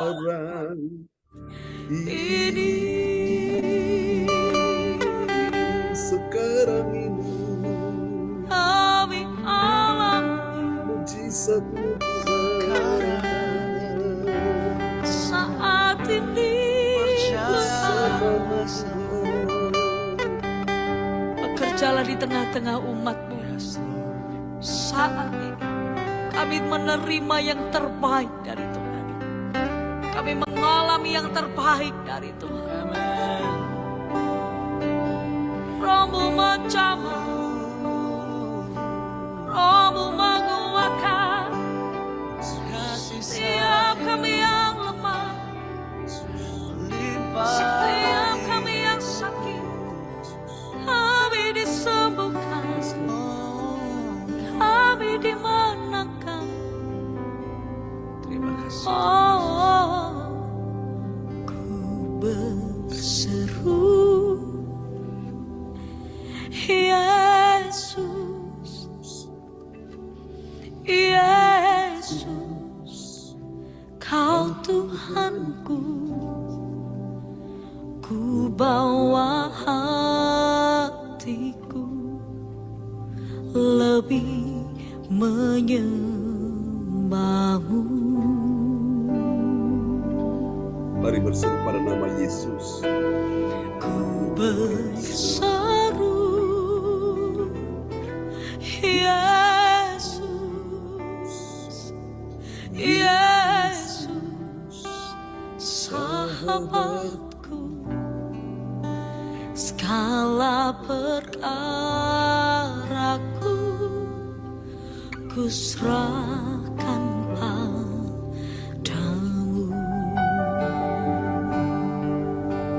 kebenaran ini sekarang ini kami alami mujizat-Mu Tuhan saat ini. Bekerjalah di tengah-tengah umat-Mu saat ini. Kami menerima yang terbaik dari Tuhan. Kami mengalami yang terbaik dari Tuhan. Roh-Mu menjamah, Roh-Mu menguatkan setiap kami yang lemah, setiap kami yang sakit. Kami disembuhkan, kami dimenangkan. Terima kasih. Ku berseru, Yesus, Yesus, Kau Tuhanku. Ku bawa hatiku lebih menyembah-Mu. Mari berseru pada nama Yesus. Ku berseru, Yesus, Yesus, sahabatku. Segala perkaraku ku serahkan padamu.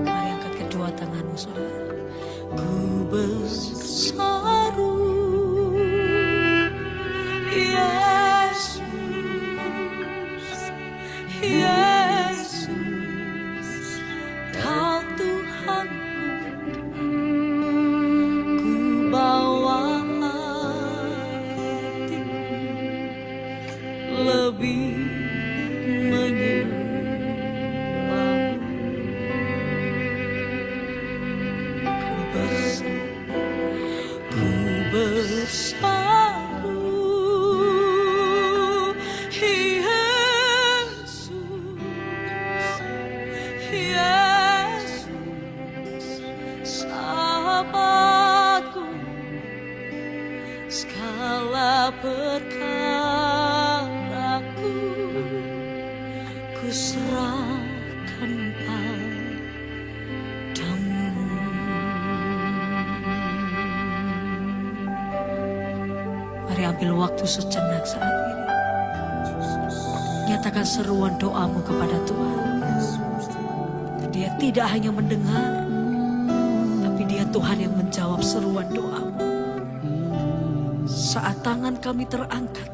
Mari angkat kedua tanganmu, saudara. Ku berseru, Yesus, Yesus, Kau Tuhanku. Ku bawa hatiku lebih menyembah-Mu. Ku berseru, Yesus, Yesus, sahabatku. Segala perkaraku ku serahkan padamu. Mari ambil waktu sejenak saat ini. Nyatakan seruan doamu kepada Tuhan. Dia tidak hanya mendengar, tapi Dia Tuhan yang menjawab seruan doamu. Saat tangan kami terangkat,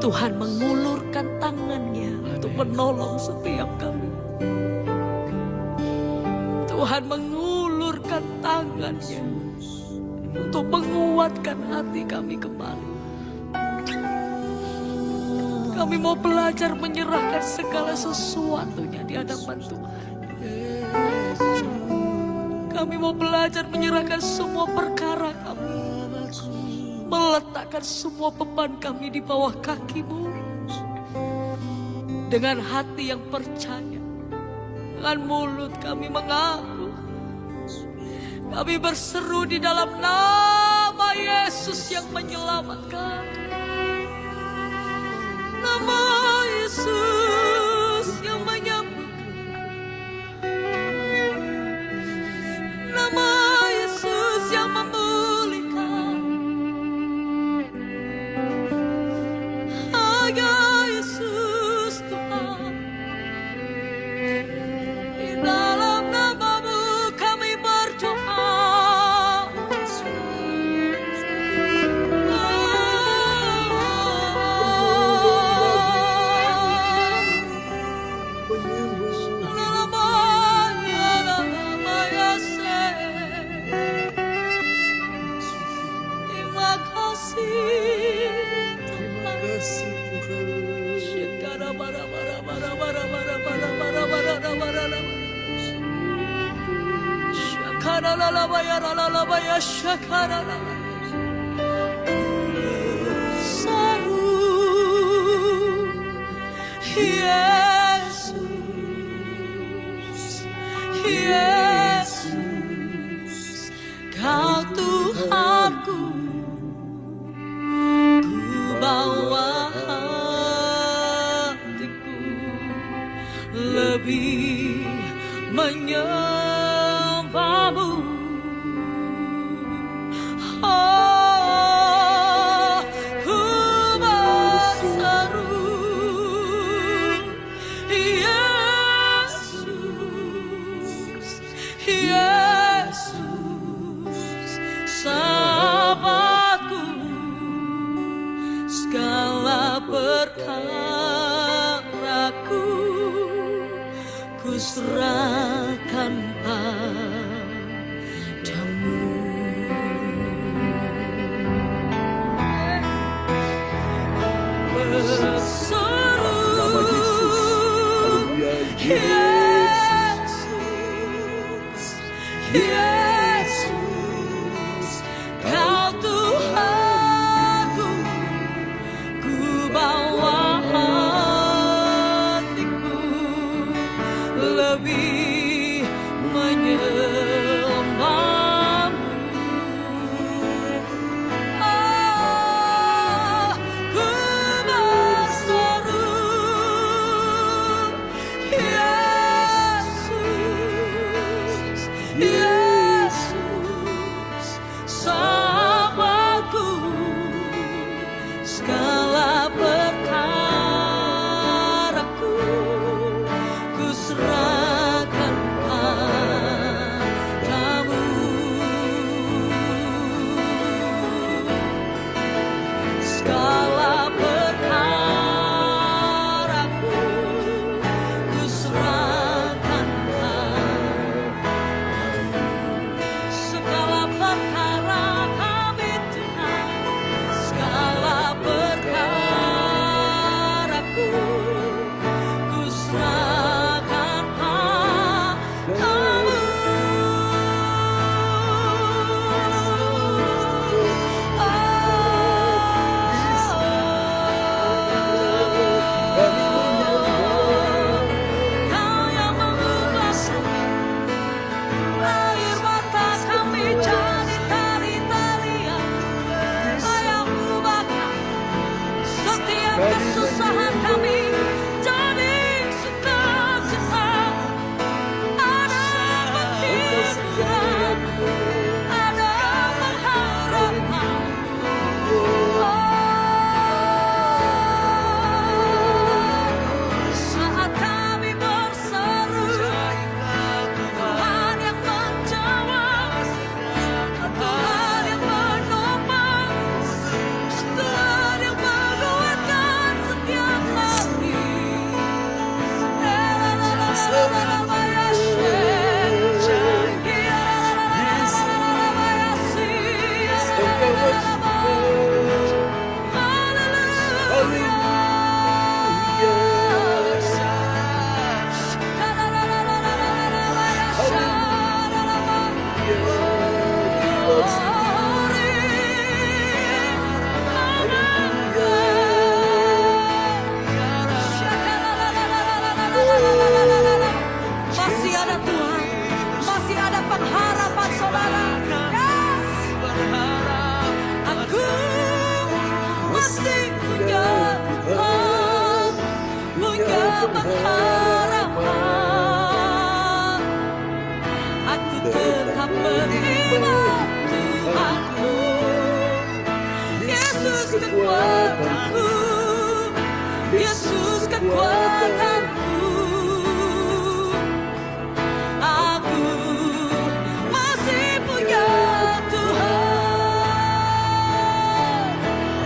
Tuhan mengulurkan tangannya untuk menolong setiap kami. Tuhan mengulurkan tangannya untuk menguatkan hati kami kembali. Kami mau belajar menyerahkan segala sesuatunya di hadapan Tuhan. Kami mau belajar menyerahkan semua perkara kami, meletakkan semua beban kami di bawah kaki-Mu. Dengan hati yang percaya, dengan mulut kami mengaku, kami berseru di dalam nama Yesus yang menyelamatkan. Nama Yesus yang menyembuhkan. Nama Yesus yang memulihkan. Hanya Yesus Tuhan. Di dalam nama-Mu kami berdoa. Yesus, Yesus, Kau Tuhanku, ku bawa hatiku lebih menyembahmu. Oh, ku berseru, Yesus, Yesus, sahabatku, segala perkaraku ku serahkan padamu. Berseru, Nama Yesus. Haleluya. Yesus, Yesus, Kau Tuhanku, ku bawa hatiku lebih menyembahmu. Oh, ku berseru, Yesus, Yesus, sahabatku, segala perkaraku ku serahkan padamu. Segala perkaraku ku serahkan padamu. Segala perkara kami Tuhan, segala perkaraku ku serahkan padamu. Kau yang mengubah air mata kami jadi tari-tarian, Kau yang ubahkan setiap kesusahan kami jadi sukacita. Ada penghiburan, ada pengharapan. Saat kami berseru, Tuhan yang menjawab, Tuhan yang menopang, Tuhan yang menguatkan setiap hati. Masih ada Tuhan, masih ada pengharapan saudara. Yes. Aku masih punya Tuhan, punya pengharapan. Aku tetap beriman Tuhanku, Yesus kekuatanku, Yesus kekuatanku. Aku masih punya Tuhan,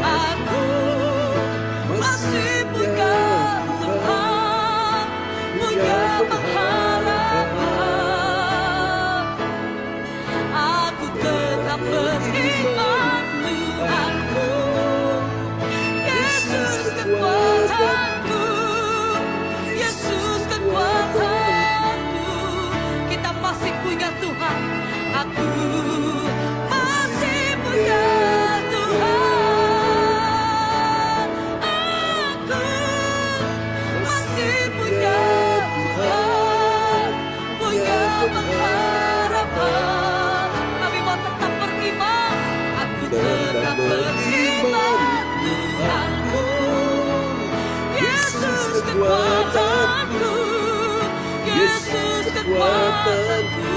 aku masih punya Tuhan, punya pengharapan. Aku tetap beriman Tuhanku, Yesus kekuatanku, kekuatanku.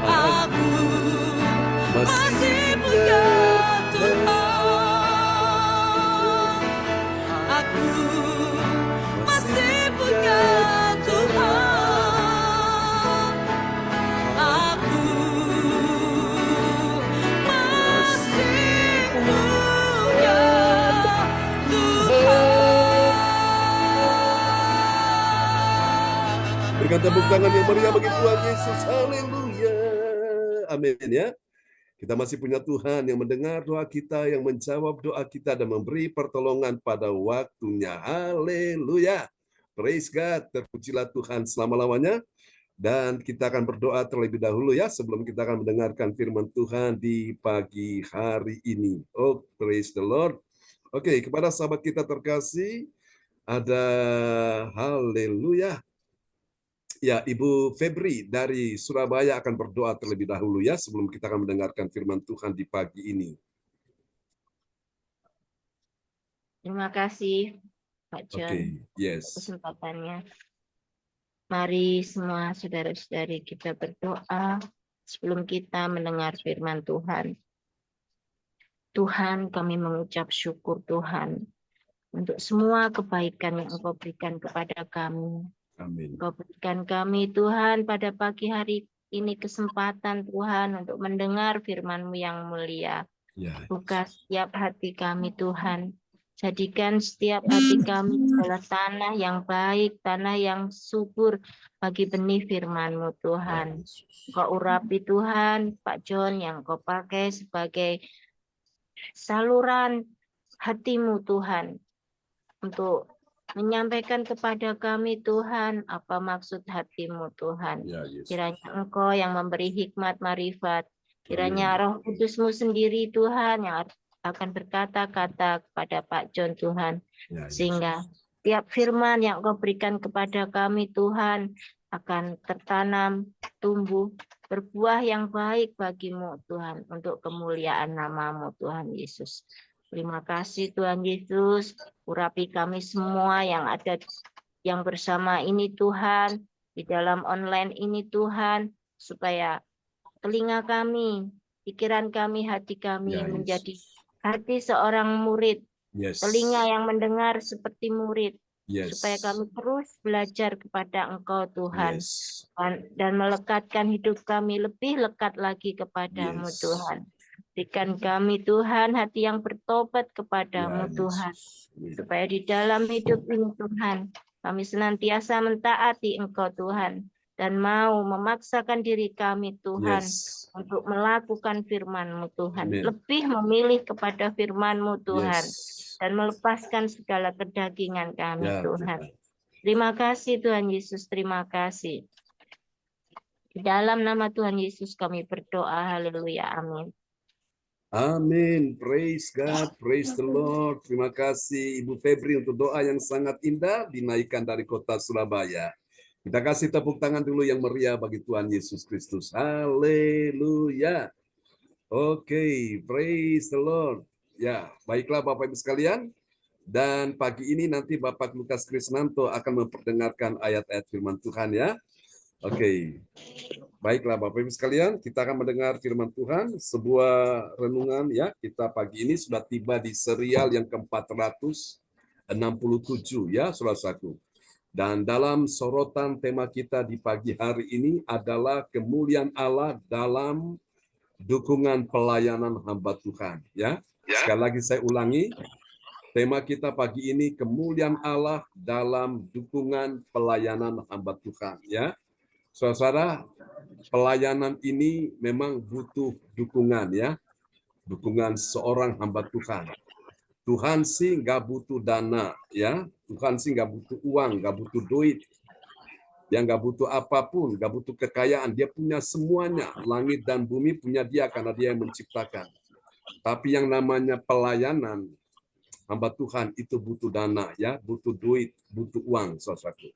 Aku masih punya Tuhan. Aku masih punya Tuhan. Aku masih punya Tuhan. Berikan tepuk tangan yang meriah bagi Tuhan Yesus. Haleluya. Amin ya. Kita masih punya Tuhan yang mendengar doa kita, yang menjawab doa kita, dan memberi pertolongan pada waktunya. Haleluya. Praise God. Terpujilah Tuhan selama-lamanya. Dan kita akan berdoa terlebih dahulu ya, sebelum kita akan mendengarkan firman Tuhan di pagi hari ini. Oh, praise the Lord. Oke, kepada sahabat kita terkasih, ada haleluya. Ya, Ibu Febri dari Surabaya akan berdoa terlebih dahulu ya, sebelum kita akan mendengarkan firman Tuhan di pagi ini. Terima kasih, Pak John, Oke, yes. kesempatannya. Mari semua saudara-saudari kita berdoa sebelum kita mendengar firman Tuhan. Tuhan, kami mengucap syukur Tuhan untuk semua kebaikan yang Engkau berikan kepada kami. Amin. Engkau berikan kami Tuhan pada pagi hari ini kesempatan Tuhan untuk mendengar firman-Mu yang mulia. Ya. Buka setiap hati kami Tuhan. Jadikan setiap hati kami adalah tanah yang baik, tanah yang subur bagi benih firman-Mu Tuhan. Engkau urapi Tuhan, Pak John yang Engkau pakai sebagai saluran hati-Mu Tuhan. Untuk menyampaikan kepada kami Tuhan, apa maksud hati-Mu Tuhan. Ya, Yesus. Kiranya Engkau yang memberi hikmat marifat. Kiranya Roh Kudus-Mu sendiri Tuhan yang akan berkata-kata kepada Pak John Tuhan. Ya, Yesus. Sehingga tiap firman yang Engkau berikan kepada kami Tuhan akan tertanam, tumbuh, berbuah yang baik bagi-Mu Tuhan. Untuk kemuliaan nama-Mu Tuhan Yesus. Terima kasih Tuhan Yesus. Urapi kami semua yang ada yang bersama ini Tuhan. Di dalam online ini Tuhan. Supaya telinga kami, pikiran kami, hati kami Ya, Yesus. menjadi hati seorang murid. Yes. Telinga yang mendengar seperti murid. Yes. Supaya kami terus belajar kepada Engkau Tuhan. Yes. Dan melekatkan hidup kami lebih lekat lagi kepadamu Yes. Tuhan. Berikan kami Tuhan hati yang bertobat kepadamu Ya, Tuhan. Yesus. Supaya di dalam hidup ini Tuhan, kami senantiasa mentaati Engkau Tuhan. Dan mau memaksakan diri kami Tuhan. Yes. Untuk melakukan firman-Mu Tuhan. Amen. Lebih memilih kepada firman-Mu Tuhan. Yes. Dan melepaskan segala kedagingan kami Ya, Tuhan. Tuhan. Terima kasih Tuhan Yesus, terima kasih. Di dalam nama Tuhan Yesus kami berdoa, haleluya, amin. Amin. Praise God. Praise the Lord. Terima kasih Ibu Febri untuk doa yang sangat indah dinaikkan dari kota Surabaya. Kita kasih tepuk tangan dulu yang meriah bagi Tuhan Yesus Kristus. Haleluya. Oke, praise the Lord. Ya, baiklah Bapak Ibu sekalian. Dan pagi ini nanti Bapak Lukas Krisnanto akan memperdengarkan ayat-ayat firman Tuhan ya. Oke. Baiklah Bapak Ibu sekalian, kita akan mendengar firman Tuhan, sebuah renungan ya. Kita pagi ini sudah tiba di serial yang ke-467 ya, saudaraku. Dan dalam sorotan tema kita di pagi hari ini adalah kemuliaan Allah dalam dukungan pelayanan hamba Tuhan ya. Sekali lagi saya ulangi, tema kita pagi ini kemuliaan Allah dalam dukungan pelayanan hamba Tuhan ya. Saudara, pelayanan ini memang butuh dukungan ya. Dukungan seorang hamba Tuhan. Tuhan sih nggak butuh dana ya. Tuhan sih nggak butuh uang, nggak butuh duit. Dia nggak butuh apapun, nggak butuh kekayaan. Dia punya semuanya. Langit dan bumi punya dia karena dia yang menciptakan. Tapi yang namanya pelayanan hamba Tuhan itu butuh dana ya, butuh duit, butuh uang, saudaraku.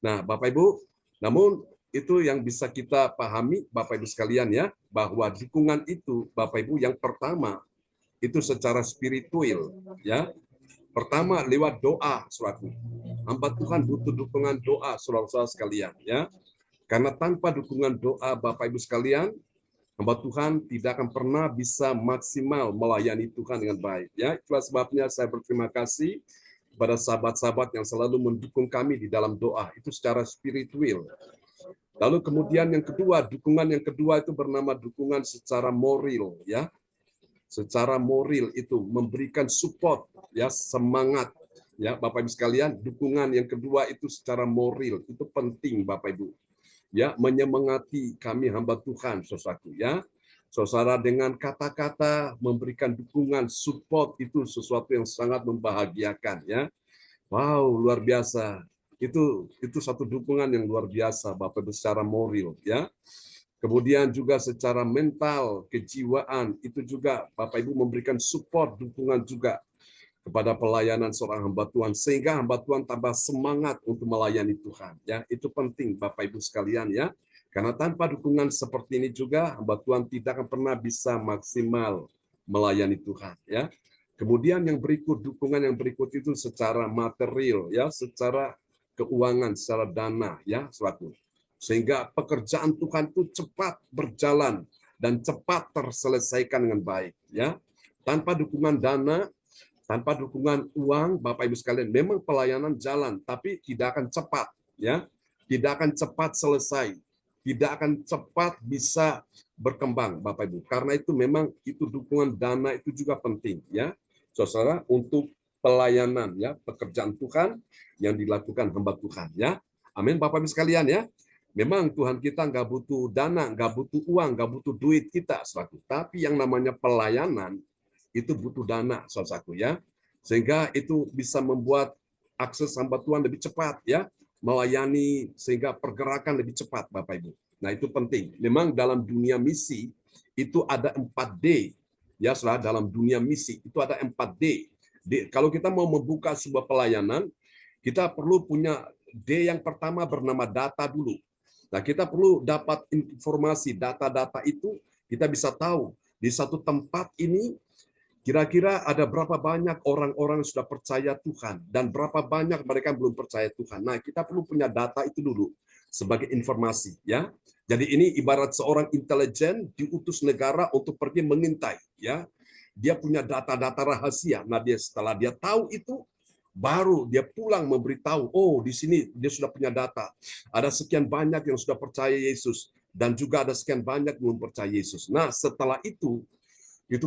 Nah, Bapak Ibu, namun itu yang bisa kita pahami Bapak Ibu sekalian ya, bahwa dukungan itu Bapak Ibu yang pertama itu secara spiritual ya. Pertama lewat doa, saudaraku. hamba Tuhan butuh dukungan doa saudara-saudara sekalian ya. Karena tanpa dukungan doa Bapak Ibu sekalian, hamba Tuhan tidak akan pernah bisa maksimal melayani Tuhan dengan baik. Ya, itulah sebabnya saya berterima kasih kepada sahabat-sahabat yang selalu mendukung kami di dalam doa itu secara spiritual. Lalu kemudian yang kedua, dukungan yang kedua itu bernama dukungan secara moral ya. Secara moral itu memberikan support ya, semangat ya Bapak Ibu sekalian. Dukungan yang kedua itu secara moral itu penting Bapak Ibu. Ya, menyemangati kami hamba Tuhan saudaraku ya. Saudara dengan kata-kata memberikan dukungan, support itu sesuatu yang sangat membahagiakan ya. Wow, luar biasa. Itu satu dukungan yang luar biasa Bapak Ibu secara moral ya. Kemudian juga secara mental, kejiwaan itu juga Bapak Ibu memberikan support, dukungan juga kepada pelayanan seorang hamba Tuhan sehingga hamba Tuhan tambah semangat untuk melayani Tuhan ya. Itu penting Bapak Ibu sekalian ya. Karena tanpa dukungan seperti ini juga hamba Tuhan tidak akan pernah bisa maksimal melayani Tuhan ya. Kemudian yang berikut, dukungan yang berikut itu secara material ya, secara keuangan, secara dana ya, suatu. Sehingga pekerjaan Tuhan itu cepat berjalan dan cepat terselesaikan dengan baik ya. Tanpa dukungan dana, tanpa dukungan uang, Bapak Ibu sekalian, memang pelayanan jalan, tapi tidak akan cepat, ya, tidak akan cepat selesai, tidak akan cepat bisa berkembang, Bapak Ibu. Karena itu memang itu dukungan dana itu juga penting, ya, saudara, untuk pelayanan, ya, pekerjaan Tuhan yang dilakukan hamba Tuhan, ya. Amin, Bapak Ibu sekalian, ya. Memang Tuhan kita nggak butuh dana, nggak butuh uang, nggak butuh duit kita, saudaraku. Tapi yang namanya pelayanan itu butuh dana, saudaraku ya. Sehingga itu bisa membuat akses hamba Tuhan lebih cepat ya, melayani sehingga pergerakan lebih cepat Bapak Ibu. Nah, itu penting. Memang dalam dunia misi itu ada 4D. Ya, saudara, dalam dunia misi itu ada 4D. Kalau kita mau membuka sebuah pelayanan, kita perlu punya D yang pertama bernama data dulu. Nah, kita perlu dapat informasi, data-data itu kita bisa tahu di satu tempat ini kira-kira ada berapa banyak orang-orang yang sudah percaya Tuhan dan berapa banyak mereka yang belum percaya Tuhan. Nah, kita perlu punya data itu dulu sebagai informasi, ya. Jadi ini ibarat seorang intelijen diutus negara untuk pergi mengintai, ya. Dia punya data-data rahasia. Nah, setelah dia tahu itu, baru dia pulang memberitahu, oh di sini dia sudah punya data. Ada sekian banyak yang sudah percaya Yesus dan juga ada sekian banyak yang belum percaya Yesus. Nah, setelah itu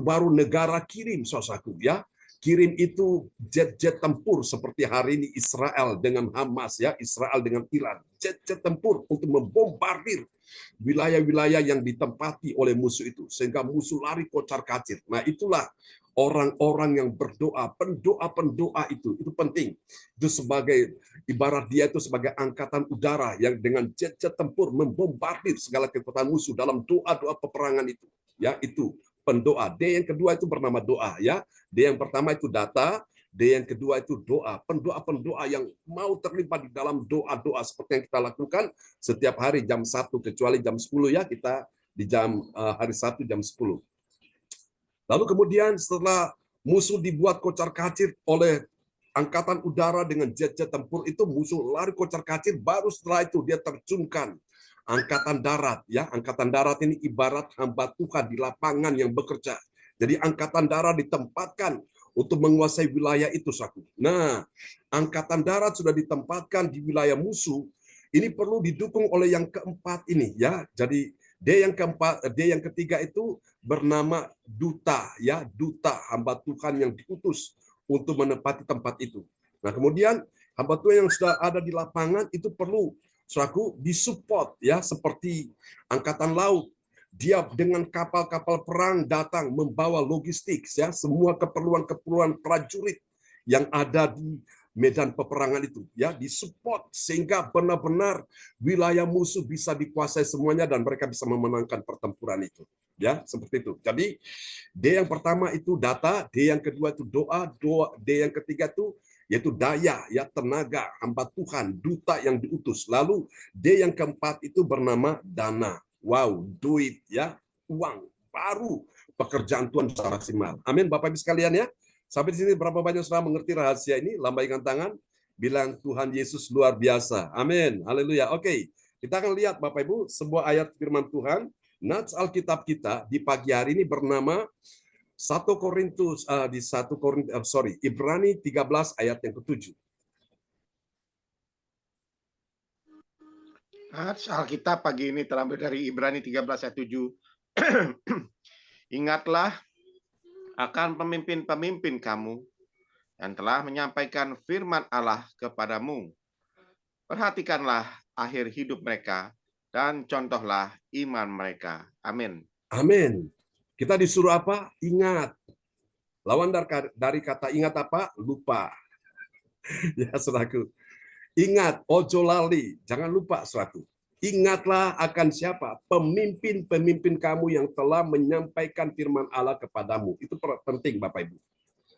baru negara kirim, saudaraku ya. Kirim itu jet-jet tempur seperti hari ini Israel dengan Hamas ya, Israel dengan Iran. Jet-jet tempur untuk membombardir wilayah-wilayah yang ditempati oleh musuh itu sehingga musuh lari kocar-kacir. Nah, itulah orang-orang yang berdoa, pendoa-pendoa itu penting. Itu sebagai ibarat dia itu sebagai angkatan udara yang dengan jet-jet tempur membombardir segala kekuatan musuh dalam doa-doa peperangan itu. Ya, itu pendoa. D yang kedua itu bernama doa ya. D yang pertama itu data, D yang kedua itu doa. Pendoa-pendoa yang mau terlibat di dalam doa-doa seperti yang kita lakukan setiap hari jam 1 kecuali jam 10 ya, kita di jam hari Sabtu jam 10. Lalu kemudian setelah musuh dibuat kocar-kacir oleh angkatan udara dengan jet-jet tempur itu, musuh lari kocar-kacir, baru setelah itu dia terjunkan angkatan darat ya. Angkatan darat ini ibarat hamba Tuhan di lapangan yang bekerja. Jadi angkatan darat ditempatkan untuk menguasai wilayah itu, saku. Nah, angkatan darat sudah ditempatkan di wilayah musuh. Ini perlu didukung oleh yang keempat ini ya. Jadi D yang ketiga itu bernama duta ya, duta hamba Tuhan yang diutus untuk menempati tempat itu. Nah, kemudian hamba Tuhan yang sudah ada di lapangan itu perlu saudaraku disupport ya, seperti angkatan laut. Dia dengan kapal-kapal perang datang membawa logistik ya, semua keperluan-keperluan prajurit yang ada di medan peperangan itu ya, disupport sehingga benar-benar wilayah musuh bisa dikuasai semuanya dan mereka bisa memenangkan pertempuran itu. Ya, seperti itu. Jadi D yang pertama itu data, D yang kedua itu doa, D yang ketiga itu yaitu daya, ya, tenaga, hamba Tuhan, duta yang diutus. Lalu D yang keempat itu bernama dana. Wow, duit ya, uang. Baru pekerjaan Tuhan bisa maksimal. Amin, Bapak Ibu sekalian ya. Sampai di sini berapa banyak saudara mengerti rahasia ini? Lambaikan tangan. Bilang Tuhan Yesus luar biasa. Amin. Haleluya. Oke. Kita akan lihat Bapak Ibu sebuah ayat firman Tuhan. Nats Alkitab kita di pagi hari ini bernama 1 Korintus Ibrani 13 ayat yang ke-7. Alkitab pagi ini terambil dari Ibrani 13 ayat 7. Ingatlah akan pemimpin-pemimpin kamu yang telah menyampaikan firman Allah kepadamu. Perhatikanlah akhir hidup mereka dan contohlah iman mereka. Amin. Amin. Kita disuruh apa? Ingat. Lawan dari kata ingat apa? Lupa. Ya, saudaraku. Ingat, ojo lali, jangan lupa suatu. Ingatlah akan siapa? Pemimpin-pemimpin kamu yang telah menyampaikan firman Allah kepadamu. Itu penting Bapak Ibu.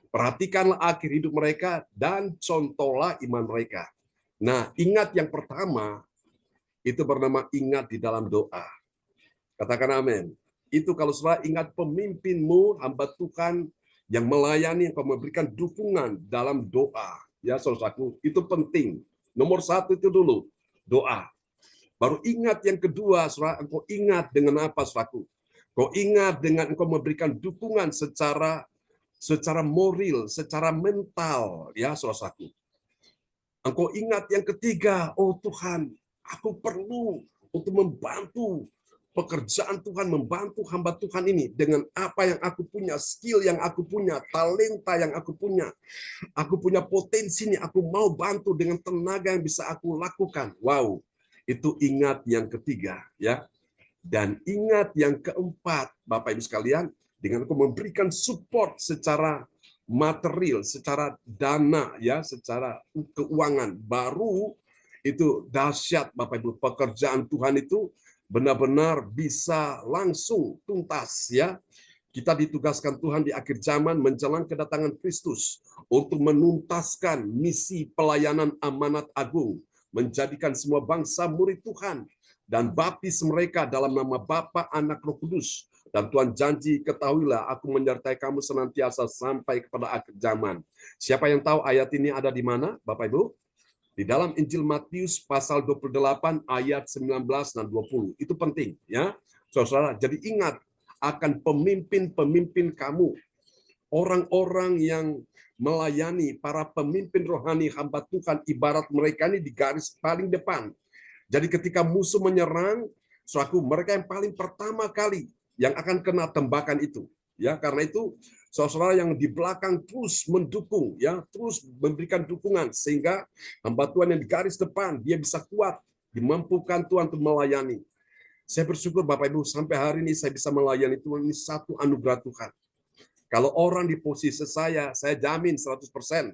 Perhatikanlah akhir hidup mereka dan contohlah iman mereka. Nah, ingat yang pertama, itu bernama ingat di dalam doa. Katakan amin. Itu kalau saudara ingat pemimpinmu, hamba Tuhan yang melayani, yang memberikan dukungan dalam doa. Ya, saudaraku, itu penting. Nomor 1 itu dulu, doa. Baru ingat yang kedua, saudara, engkau ingat dengan apa, saudaraku? Kau ingat dengan engkau memberikan dukungan secara moral, secara mental, ya, saudaraku. Engkau ingat yang ketiga, oh Tuhan, aku perlu untuk membantu pekerjaan Tuhan, membantu hamba Tuhan ini dengan apa yang aku punya, skill yang aku punya, talenta yang aku punya. Aku punya potensi nih, aku mau bantu dengan tenaga yang bisa aku lakukan. Wow, itu ingat yang ketiga, ya. Dan ingat yang keempat, Bapak Ibu sekalian, dengan aku memberikan support secara material, secara dana, ya, secara keuangan, baru itu dahsyat, Bapak Ibu. Pekerjaan Tuhan itu benar-benar bisa langsung tuntas, ya. Kita ditugaskan Tuhan di akhir zaman menjelang kedatangan Kristus untuk menuntaskan misi pelayanan amanat agung, menjadikan semua bangsa murid Tuhan dan baptis mereka dalam nama Bapa, Anak, Roh Kudus. Dan Tuhan janji, ketahuilah aku menyertai kamu senantiasa sampai kepada akhir zaman. Siapa yang tahu ayat ini ada di mana, Bapak Ibu? Di dalam Injil Matius pasal 28 ayat 19 dan 20. Itu penting, ya. Saudara, jadi ingat akan pemimpin-pemimpin kamu. Orang-orang yang melayani, para pemimpin rohani hamba Tuhan, ibarat mereka ini di garis paling depan. Jadi ketika musuh menyerang, suatu mereka yang paling pertama kali yang akan kena tembakan itu. Ya, karena itu saudara yang di belakang terus mendukung, ya, terus memberikan dukungan sehingga hamba Tuhan yang di garis depan dia bisa kuat, dimampukan Tuhan untuk melayani. Saya bersyukur Bapak Ibu sampai hari ini saya bisa melayani Tuhan, ini satu anugerah Tuhan. Kalau orang di posisi saya jamin 100%,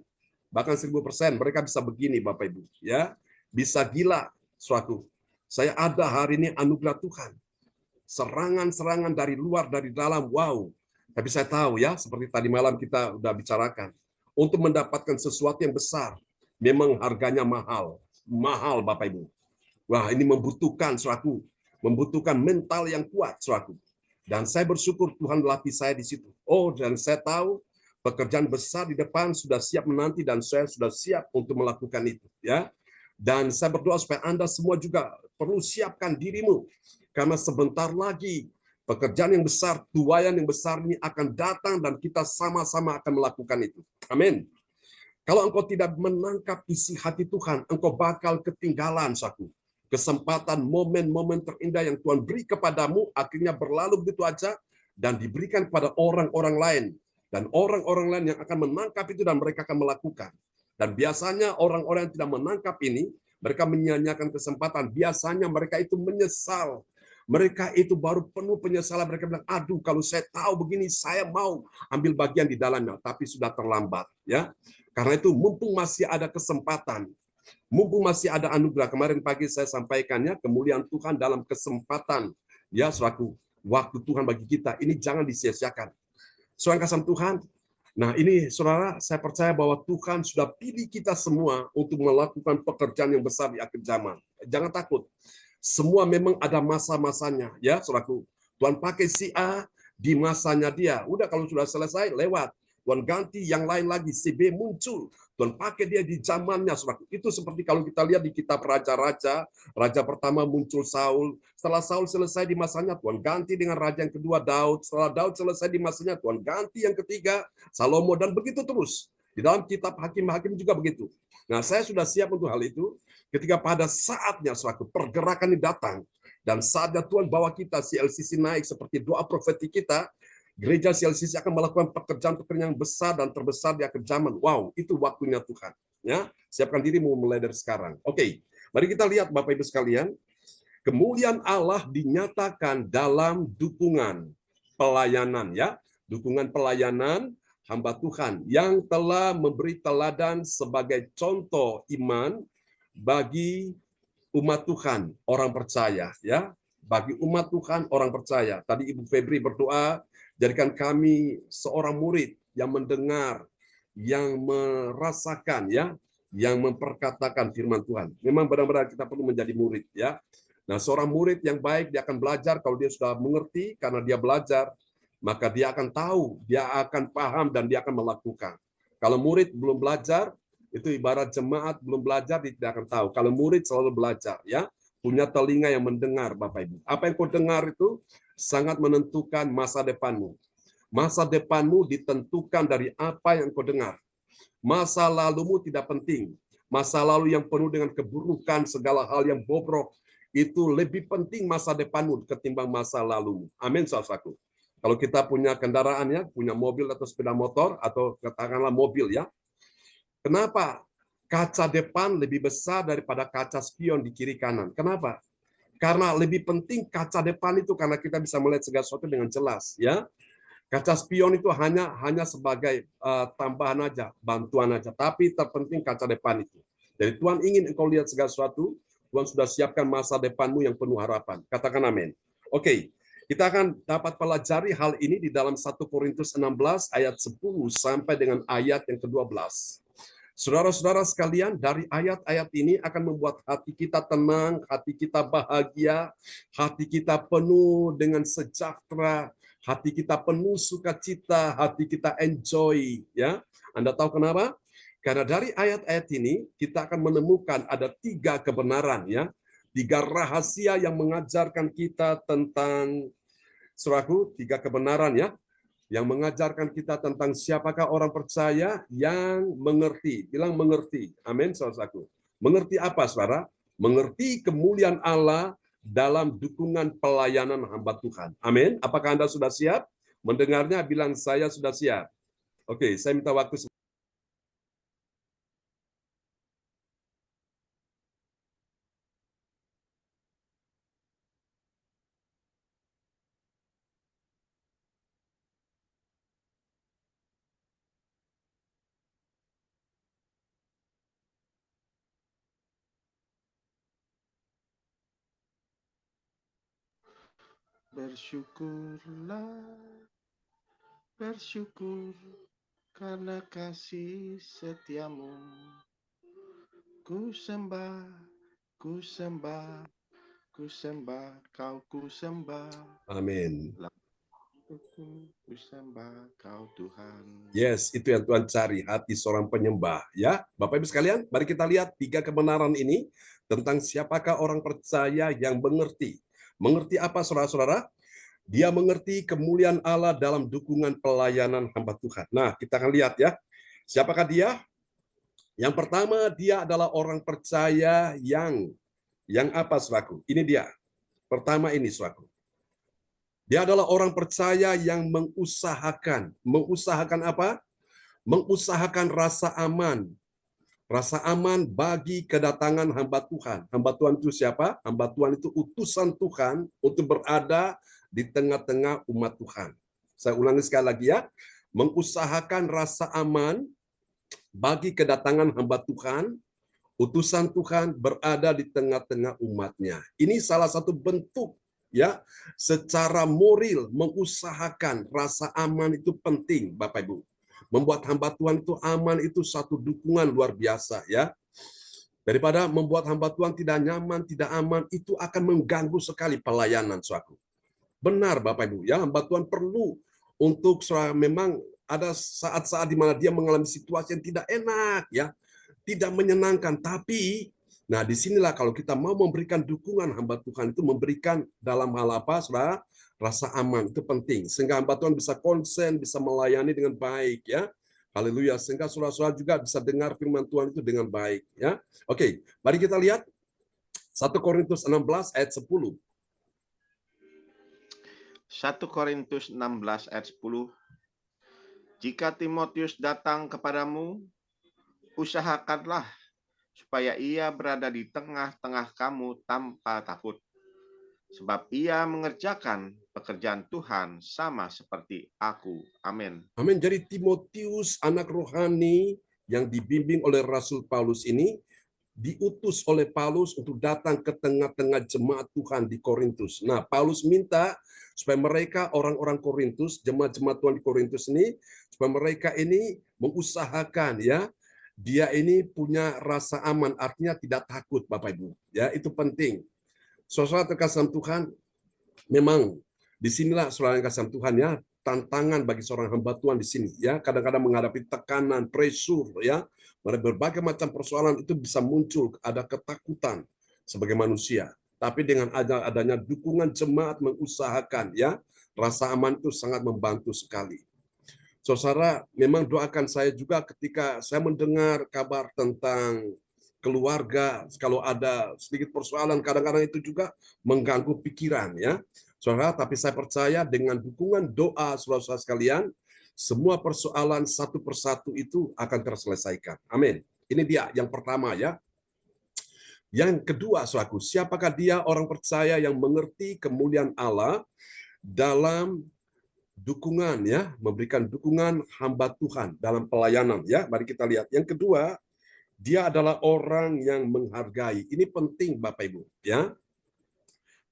bahkan 1000% mereka bisa begini Bapak Ibu, ya, bisa gila suatu. Saya ada hari ini anugerah Tuhan. Serangan-serangan dari luar, dari dalam, wow. Tapi saya tahu ya, seperti tadi malam kita udah bicarakan, untuk mendapatkan sesuatu yang besar, memang harganya mahal. Mahal Bapak Ibu. Wah, ini membutuhkan mental yang kuat suatu. Dan saya bersyukur Tuhan latih saya di situ. Oh, dan saya tahu pekerjaan besar di depan sudah siap menanti dan saya sudah siap untuk melakukan itu, ya. Dan saya berdoa supaya Anda semua juga perlu siapkan dirimu karena sebentar lagi pekerjaan yang besar, tuaian yang besar ini akan datang dan kita sama-sama akan melakukan itu. Amin. Kalau engkau tidak menangkap isi hati Tuhan, engkau bakal ketinggalan satu. Kesempatan momen-momen terindah yang Tuhan beri kepadamu akhirnya berlalu begitu aja dan diberikan kepada orang-orang lain. Dan orang-orang lain yang akan menangkap itu dan mereka akan melakukan. Dan biasanya orang-orang yang tidak menangkap ini, mereka menyia-nyiakan kesempatan. Biasanya mereka itu menyesal. Mereka itu baru penuh penyesalan. Mereka bilang, aduh kalau saya tahu begini, saya mau ambil bagian di dalamnya. Tapi sudah terlambat. Ya, karena itu mumpung masih ada kesempatan. Mumpung masih ada anugerah. Kemarin pagi saya sampaikannya, kemuliaan Tuhan dalam kesempatan. Ya, selaku waktu Tuhan bagi kita. Ini jangan disia-siakan. Saudara kasih Tuhan. Nah ini saudara, saya percaya bahwa Tuhan sudah pilih kita semua untuk melakukan pekerjaan yang besar di akhir zaman. Jangan takut. Semua memang ada masa-masanya, ya saudaraku. Tuhan pakai si A di masanya dia. Udah kalau sudah selesai, lewat. Tuhan ganti yang lain lagi, si B muncul. Tuhan pakai dia di zamannya, saudara. Itu seperti kalau kita lihat di kitab Raja-Raja, raja pertama muncul Saul, setelah Saul selesai di masanya, Tuhan ganti dengan raja yang kedua Daud, setelah Daud selesai di masanya, Tuhan ganti yang ketiga Salomo, dan begitu terus. Di dalam kitab Hakim-Hakim juga begitu. Nah, saya sudah siap untuk hal itu, ketika pada saatnya, saudara, pergerakan ini datang, dan saatnya Tuhan bawa kita CLCC naik seperti doa profetik kita, gereja CLCC akan melakukan pekerjaan-pekerjaan yang besar dan terbesar di akhir zaman. Wow, itu waktunya Tuhan. Ya, siapkan diri mau mulai dari sekarang. Oke, mari kita lihat Bapak Ibu sekalian. Kemuliaan Allah dinyatakan dalam dukungan pelayanan, ya, dukungan pelayanan hamba Tuhan yang telah memberi teladan sebagai contoh iman bagi umat Tuhan, orang percaya, ya, bagi umat Tuhan, orang percaya. Tadi Ibu Febri berdoa, jadikan kami seorang murid yang mendengar, yang merasakan, ya, yang memperkatakan firman Tuhan. Memang benar-benar kita perlu menjadi murid, ya. Nah, seorang murid yang baik, dia akan belajar kalau dia sudah mengerti, karena dia belajar, maka dia akan tahu, dia akan paham, dan dia akan melakukan. Kalau murid belum belajar, itu ibarat jemaat belum belajar, dia tidak akan tahu. Kalau murid selalu belajar, ya, punya telinga yang mendengar, Bapak Ibu. Apa yang kau dengar itu sangat menentukan masa depanmu. Masa depanmu ditentukan dari apa yang kau dengar. Masa lalumu tidak penting. Masa lalu yang penuh dengan keburukan, segala hal yang bobrok, itu lebih penting masa depanmu ketimbang masa lalumu. Amin, saudaraku. Kalau kita punya kendaraan, ya, punya mobil atau sepeda motor, atau katakanlah mobil, ya, kenapa kaca depan lebih besar daripada kaca spion di kiri kanan? Kenapa? Karena lebih penting kaca depan itu karena kita bisa melihat segala sesuatu dengan jelas, ya. Kaca spion itu hanya sebagai tambahan aja, bantuan aja, tapi terpenting kaca depan itu. Jadi Tuhan ingin engkau lihat segala sesuatu, Tuhan sudah siapkan masa depanmu yang penuh harapan. Katakan amin. Oke, kita akan dapat pelajari hal ini di dalam 1 Korintus 16 ayat 10 sampai dengan ayat yang ke-12. Saudara-saudara sekalian, dari ayat-ayat ini akan membuat hati kita tenang, hati kita bahagia, hati kita penuh dengan sejahtera, hati kita penuh sukacita, hati kita enjoy, ya. Anda tahu kenapa? Karena dari ayat-ayat ini kita akan menemukan ada 3 kebenaran, ya. 3 rahasia yang mengajarkan kita tentang, saudaraku, 3 kebenaran, ya, yang mengajarkan kita tentang siapakah orang percaya yang mengerti. Bilang mengerti. Amin, saudaraku. Mengerti apa, saudara? Mengerti kemuliaan Allah dalam dukungan pelayanan hamba Tuhan. Amin. Apakah Anda sudah siap? Mendengarnya bilang saya sudah siap. Oke, saya minta waktu. Bersyukurlah, bersyukur karena kasih setiamu. Ku sembah, ku sembah, ku sembah, kau ku sembah. Amin. Ku sembah kau Tuhan. Yes, itu yang Tuhan cari, hati seorang penyembah. Ya, Bapak Ibu sekalian, mari kita lihat 3 kebenaran ini tentang siapakah orang percaya yang mengerti. Mengerti apa, saudara-saudara? Dia mengerti kemuliaan Allah dalam dukungan pelayanan hamba Tuhan. Nah, kita akan lihat, ya. Siapakah dia? Yang pertama, dia adalah orang percaya yang apa, saudaraku? Ini dia. Pertama ini, saudaraku. Dia adalah orang percaya yang mengusahakan. Mengusahakan apa? Mengusahakan rasa aman. Rasa aman bagi kedatangan hamba Tuhan. Hamba Tuhan itu siapa? Hamba Tuhan itu utusan Tuhan untuk berada di tengah-tengah umat Tuhan. Saya ulangi sekali lagi, ya. Mengusahakan rasa aman bagi kedatangan hamba Tuhan, utusan Tuhan berada di tengah-tengah umatnya. Ini salah satu bentuk, ya, secara moral mengusahakan rasa aman itu penting, Bapak Ibu. Membuat hamba Tuhan itu aman itu satu dukungan luar biasa, ya. Daripada membuat hamba Tuhan tidak nyaman, tidak aman, itu akan mengganggu sekali pelayanan suatu. Benar Bapak Ibu, ya, hamba Tuhan perlu untuk memang ada saat-saat di mana dia mengalami situasi yang tidak enak, ya, tidak menyenangkan. Tapi, nah disinilah kalau kita mau memberikan dukungan, hamba Tuhan itu memberikan dalam hal apa, saudara? Rasa aman itu penting, sehingga hamba Tuhan bisa konsen, bisa melayani dengan baik, ya. Haleluya, sehingga saudara-saudara juga bisa dengar firman Tuhan itu dengan baik, ya. Oke, mari kita lihat 1 Korintus 16 ayat 10. 1 Korintus 16 ayat 10. Jika Timotius datang kepadamu, usahakanlah supaya ia berada di tengah-tengah kamu tanpa takut. Sebab ia mengerjakan pekerjaan Tuhan sama seperti aku. Amin. Amin. Jadi Timotius, anak rohani yang dibimbing oleh Rasul Paulus ini, diutus oleh Paulus untuk datang ke tengah-tengah jemaat Tuhan di Korintus. Nah, Paulus minta supaya mereka, orang-orang Korintus, jemaat-jemaat Tuhan di Korintus ini, supaya mereka ini mengusahakan, ya, dia ini punya rasa aman, artinya tidak takut, Bapak Ibu. Ya, itu penting. Saudara terkasih Tuhan, memang disinilah saudara yang kasih Tuhan, ya, tantangan bagi seorang hamba Tuhan di sini, ya, kadang-kadang menghadapi tekanan, pressure, ya, berbagai macam persoalan itu bisa muncul, ada ketakutan sebagai manusia. Tapi dengan adanya dukungan jemaat mengusahakan, ya, rasa aman itu sangat membantu sekali. Saudara, memang doakan saya juga ketika saya mendengar kabar tentang keluarga, kalau ada sedikit persoalan, kadang-kadang itu juga mengganggu pikiran, ya. Saudara, tapi saya percaya dengan dukungan doa saudara-saudara sekalian, semua persoalan satu persatu itu akan terselesaikan. Amin. Ini dia yang pertama, ya. Yang kedua, saudaraku, siapakah dia orang percaya yang mengerti kemuliaan Allah dalam dukungan, ya, memberikan dukungan hamba Tuhan dalam pelayanan, ya. Mari kita lihat. Yang kedua, dia adalah orang yang menghargai. Ini penting, Bapak Ibu, ya.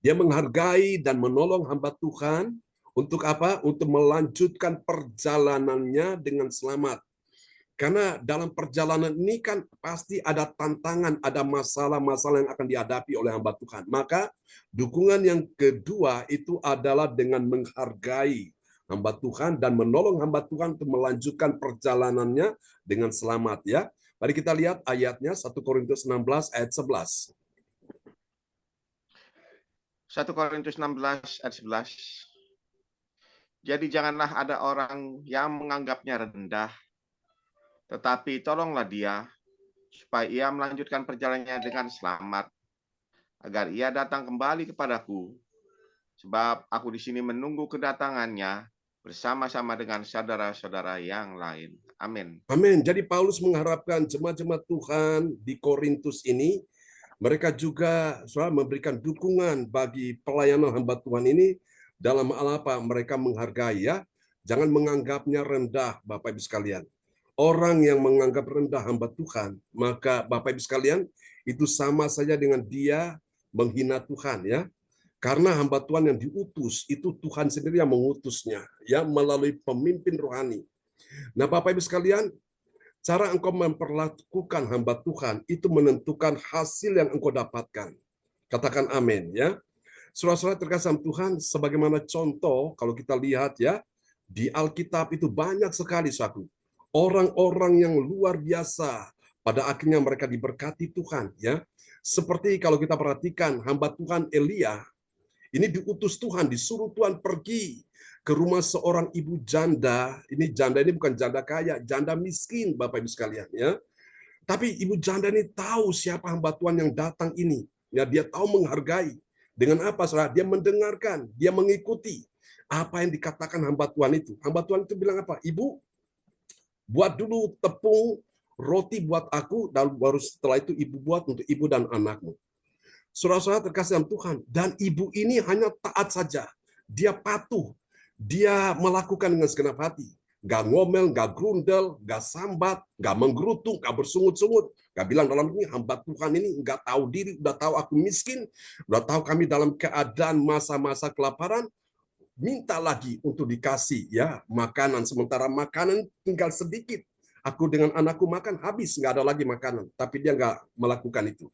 Dia menghargai dan menolong hamba Tuhan untuk apa? Untuk melanjutkan perjalanannya dengan selamat. Karena dalam perjalanan ini kan pasti ada tantangan, ada masalah-masalah yang akan dihadapi oleh hamba Tuhan. Maka dukungan yang kedua itu adalah dengan menghargai hamba Tuhan dan menolong hamba Tuhan untuk melanjutkan perjalanannya dengan selamat, ya. Mari kita lihat ayatnya 1 Korintus 16 ayat 11. 1 Korintus 16 ayat 11. Jadi janganlah ada orang yang menganggapnya rendah, tetapi tolonglah dia supaya ia melanjutkan perjalanannya dengan selamat, agar ia datang kembali kepadaku, sebab aku di sini menunggu kedatangannya bersama-sama dengan saudara-saudara yang lain. Amin. Amin. Jadi Paulus mengharapkan jemaat-jemaat Tuhan di Korintus ini, mereka juga memberikan dukungan bagi pelayanan hamba Tuhan ini dalam hal apa? Mereka menghargai, ya. Jangan menganggapnya rendah, Bapak Ibu sekalian. Orang yang menganggap rendah hamba Tuhan, maka Bapak Ibu sekalian, itu sama saja dengan dia menghina Tuhan, ya. Karena hamba Tuhan yang diutus, itu Tuhan sendiri yang mengutusnya, ya, melalui pemimpin rohani. Nah, Bapak Ibu sekalian, cara engkau memperlakukan hamba Tuhan itu menentukan hasil yang engkau dapatkan. Katakan amin, ya. Saudara-saudara terkasih Tuhan, sebagaimana contoh kalau kita lihat, ya, di Alkitab itu banyak sekali suatu orang-orang yang luar biasa, pada akhirnya mereka diberkati Tuhan, ya. Seperti kalau kita perhatikan hamba Tuhan Elia, ini diutus Tuhan, disuruh Tuhan pergi ke rumah seorang ibu janda. Ini janda ini bukan janda kaya, janda miskin, Bapak Ibu sekalian, ya. Tapi ibu janda ini tahu siapa hamba Tuhan yang datang ini. Ya, dia tahu menghargai. Dengan apa, saudara? Dia mendengarkan, dia mengikuti apa yang dikatakan hamba Tuhan itu. Hamba Tuhan itu bilang apa? Ibu, buat dulu tepung roti buat aku, dan baru setelah itu ibu buat untuk ibu dan anakmu. Saudara-saudara terkasih dalam Tuhan, dan ibu ini hanya taat saja. Dia patuh, dia melakukan dengan segenap hati. Gak ngomel, gak grundel, gak sambat, gak menggerutu, gak bersungut-sungut. Gak bilang dalam ini, hamba Tuhan ini gak tahu diri, udah tahu aku miskin, udah tahu kami dalam keadaan masa-masa kelaparan, minta lagi untuk dikasih, ya, makanan. Sementara makanan tinggal sedikit. Aku dengan anakku makan, habis, gak ada lagi makanan. Tapi dia gak melakukan itu.